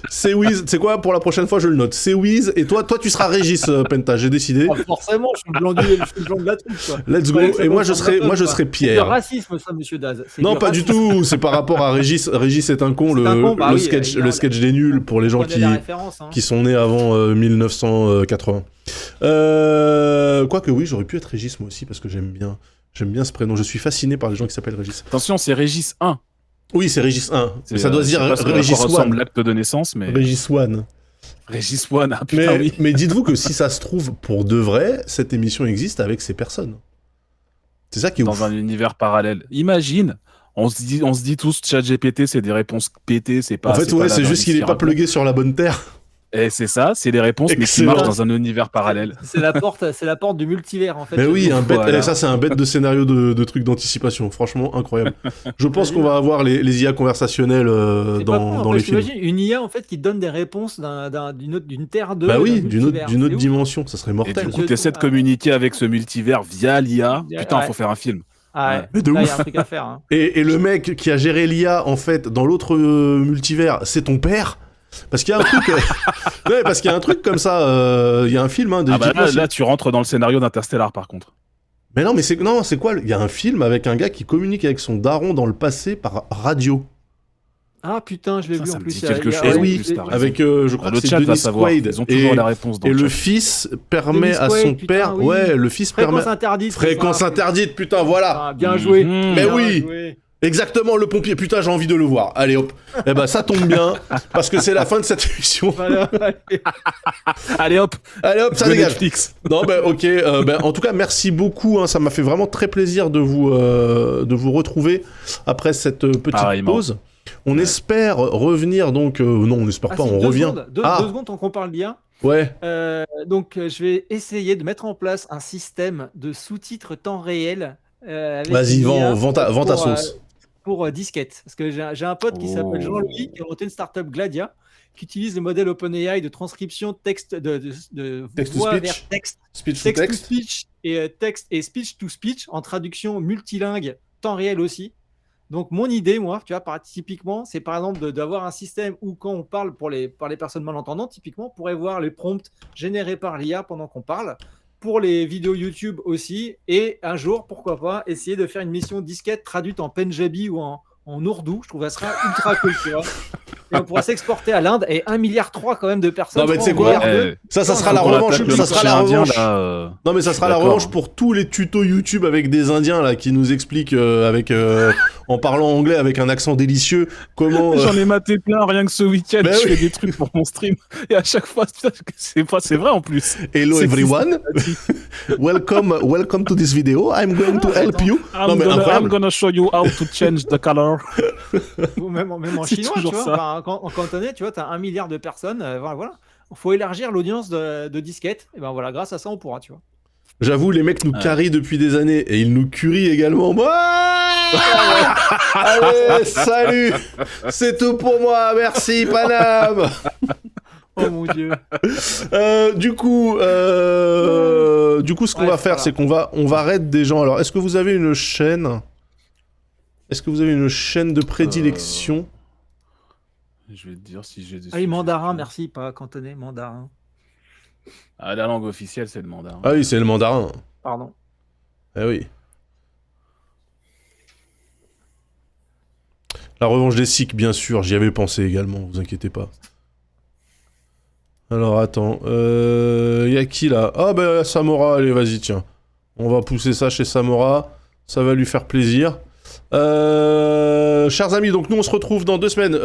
C'est Wiz, c'est quoi pour la prochaine fois je le note. C'est Wiz et toi tu seras Régis Penta, j'ai décidé. Oh, forcément, je suis le blanc de la truc, quoi. Let's go. Fallait que ça Et moi soit je serai C'est du Pierre. racisme, ça, monsieur Daz. C'est Non, du pas du racisme. tout, c'est par rapport à Régis. Régis est un con, C'est un con, bah le oui, sketch, il a- le sketch des nuls pour les gens Prenez la référence, hein. qui sont nés avant 1980. Quoique oui, j'aurais pu être Régis moi aussi parce que j'aime bien ce prénom. Je suis fasciné par les gens qui s'appellent Régis. Attention, c'est Régis 1. Oui, c'est Régis 1. Mais ça doit se Je sais dire pas ce que Régis ressemble 1. l'acte de naissance, mais Régis 1. Régis 1, ah, putain, oui. Mais dites-vous que si ça se trouve, pour de vrai, cette émission existe avec ces personnes. C'est ça qui est ouf. Dans un univers parallèle. Imagine, on se dit tous, ChatGPT, c'est des réponses pétées, c'est pas. En fait, ouais, c'est juste qu'il est pas plugué sur la bonne terre. Et c'est ça, c'est des réponses, mais qui Excellent. marchent dans un univers parallèle. C'est la porte du multivers, en fait. Mais oui, Voilà. ça c'est un bête de scénario de trucs d'anticipation. Franchement, incroyable. Je pense qu'on va avoir les IA conversationnelles C'est pas con, en dans fait, les films. t'imagines, une IA en fait qui donne des réponses d'une terre de. Bah oui, d'un d'une autre multivers. C'est ouf. dimension, ça serait Et mortel. du coup, t'essaies de communiquer avec ce multivers via l'IA. Ouais. Putain, faut faire un film. Ah ouais. Ouais. Mais de Là, il y ouf. a un truc à faire. Hein. Et le mec qui a géré l'IA, en fait, dans l'autre multivers, c'est ton père. Parce qu'il y a un truc... ouais, parce qu'il y a un truc comme ça, il y a un film... Hein, Ah bah dites-moi si- là, tu rentres dans le scénario d'Interstellar, par contre. Mais non, mais c'est quoi? Il y a un film avec un gars qui communique avec son daron dans le passé par radio. Ah putain, je l'ai Ça, vu ça en me plus. dit il y a- quelque il y a- chose, Et en oui, plus, t'as raison. avec, je crois Le que c'est chat va Dennis savoir. Quaid. Ils ont toujours Et- la réponse dans Et le le chat. fils permet Dennis à Quaid, son putain, père... oui. Ouais, le fils Fréquence permet... interdite. Fréquence c'est ça. interdite, putain, voilà. Ah, bien joué. Mhm. Mais Bien oui. joué. Exactement, le pompier. Putain, j'ai envie de le voir. Allez, hop. Eh ben, ça tombe bien, parce que c'est la fin de cette émission. Voilà, allez. Allez hop, Allez, hop, ça go dégage. Netflix. Non, ben, ok. En tout cas, merci beaucoup. Hein, ça m'a fait vraiment très plaisir de vous retrouver après cette petite Pareillement. pause. On espère revenir, donc... non, on n'espère Ah, pas, si, on deux revient. secondes, deux Ah, secondes tant qu'on parle bien. ouais. Donc, je vais essayer de mettre en place un système de sous-titres temps réel. Avec Vas-y, une IA vends ta pour, sauce. Pour Disquette. Parce que j'ai un pote qui s'appelle Oh. Jean-Louis, qui a monté une startup Gladia, qui utilise le modèle OpenAI de transcription texte de Text to voix speech. vers texte, Speech to text to text. speech et texte et speech to speech en traduction multilingue, temps réel aussi. Donc mon idée, moi, tu vois, typiquement, c'est par exemple d'avoir un système où quand on parle pour les personnes malentendantes, typiquement, on pourrait voir les prompts générés par l'IA pendant qu'on parle, pour les vidéos YouTube aussi, et un jour, pourquoi pas, essayer de faire une mission disquette traduite en Punjabi ou en ourdou. Je trouve que ça sera ultra cool, tu vois. Et on pourra s'exporter à l'Inde et 1,3 milliard quand même de personnes. Non, mais tu sais je crois, quoi 1,2 milliard. Eh, Ça sera la faut qu'on revanche. attaque le Ça sera marché la indien, revanche. là, Non, mais ça sera la d'accord. revanche pour tous les tutos YouTube avec des Indiens là qui nous expliquent en parlant anglais avec un accent délicieux. Comment J'en ai maté plein rien que ce week-end. Bah Je oui. fais des trucs pour mon stream et à chaque fois, putain, c'est vrai en plus. Hello C'est everyone, welcome to this video. I'm going to help you. Non mais I'm incroyable. gonna show you how to change the color. Ou même en C'est chinois, tu toujours vois. ça. Enfin, en cantonais, tu vois, t'as 1 milliard de personnes. Voilà. Faut élargir l'audience de disquettes. Et ben voilà, grâce à ça, on pourra, tu vois. J'avoue, les mecs nous Ouais. carrient depuis des années et ils nous curient également. Allez, salut. C'est tout pour moi. Merci Paname. Oh mon dieu. Du coup, ce qu'on Bref, va faire, voilà. c'est qu'on va raid des gens. Alors, est-ce que vous avez une chaîne de prédilection? Je vais te dire si j'ai des. Ah oui, mandarin, merci, pas cantonais, mandarin. Ah, la langue officielle, c'est le mandarin. Ah oui, c'est le mandarin. Pardon. Ah oui. La revanche des Sikhs, bien sûr, j'y avais pensé également, vous inquiétez pas. Alors attends, y a qui là? Ah bah Samora, allez vas-y tiens. On va pousser ça chez Samora, ça va lui faire plaisir. Chers amis, donc nous on se retrouve dans 2 semaines.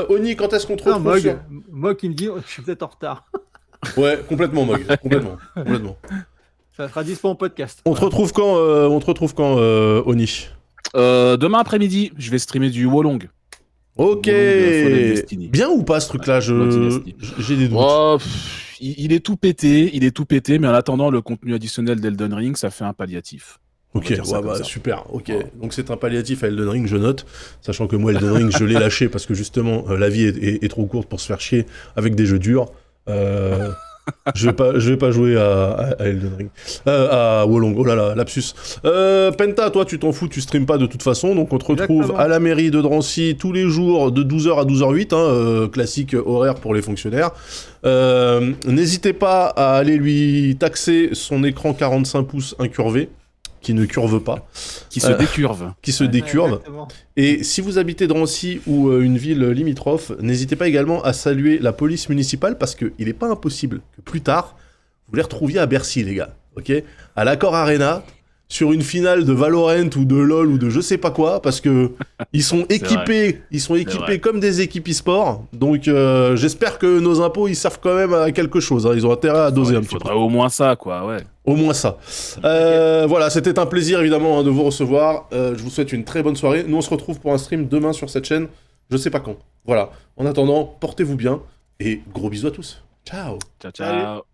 Oni, quand est-ce qu'on te Ah, retrouve sur... Mog qui me dit, je suis peut-être en retard. Ouais, complètement Mog, complètement. Ça sera dispo en podcast. On te retrouve quand, Oni? Demain après-midi, je vais streamer du Wolong. Ok. Fallen Destiny. Bien ou pas ce truc-là? J'ai des doutes. Oh, il est tout pété, mais en attendant le contenu additionnel d'Elden Ring, ça fait un palliatif. On Ok, va dire ça ouais, comme bah, ça. super, ok. Ouais. Donc c'est un palliatif à Elden Ring, je note. Sachant que moi, Elden Ring, je l'ai lâché parce que justement, la vie est trop courte pour se faire chier avec des jeux durs. Je vais pas jouer à Elden Ring. À Wolong, oh là là, lapsus. Penta, toi, tu t'en fous, tu streames pas de toute façon. Donc on te retrouve Exactement. à la mairie de Drancy tous les jours de 12h à 12h08, hein, classique horaire pour les fonctionnaires. N'hésitez pas à aller lui taxer son écran 45 pouces incurvé, qui ne curve pas, Qui se décurve. qui se Ouais, décurve. exactement. Et si vous habitez Drancy ou une ville limitrophe, n'hésitez pas également à saluer la police municipale parce qu'il n'est pas impossible que plus tard, vous les retrouviez à Bercy, les gars. Ok, à l'Accor Arena, sur une finale de Valorant ou de LoL ou de je sais pas quoi, parce que ils sont équipés, vrai. comme des équipes e-sport. Donc j'espère que nos impôts ils servent quand même à quelque chose. Hein. Ils ont intérêt à doser un Il petit peu. faudrait au moins ça, quoi, ouais. Au moins ça. Voilà, c'était un plaisir évidemment hein, de vous recevoir. Je vous souhaite une très bonne soirée. Nous on se retrouve pour un stream demain sur cette chaîne. Je sais pas quand. Voilà. En attendant, portez-vous bien et gros bisous à tous. Ciao. Ciao, ciao.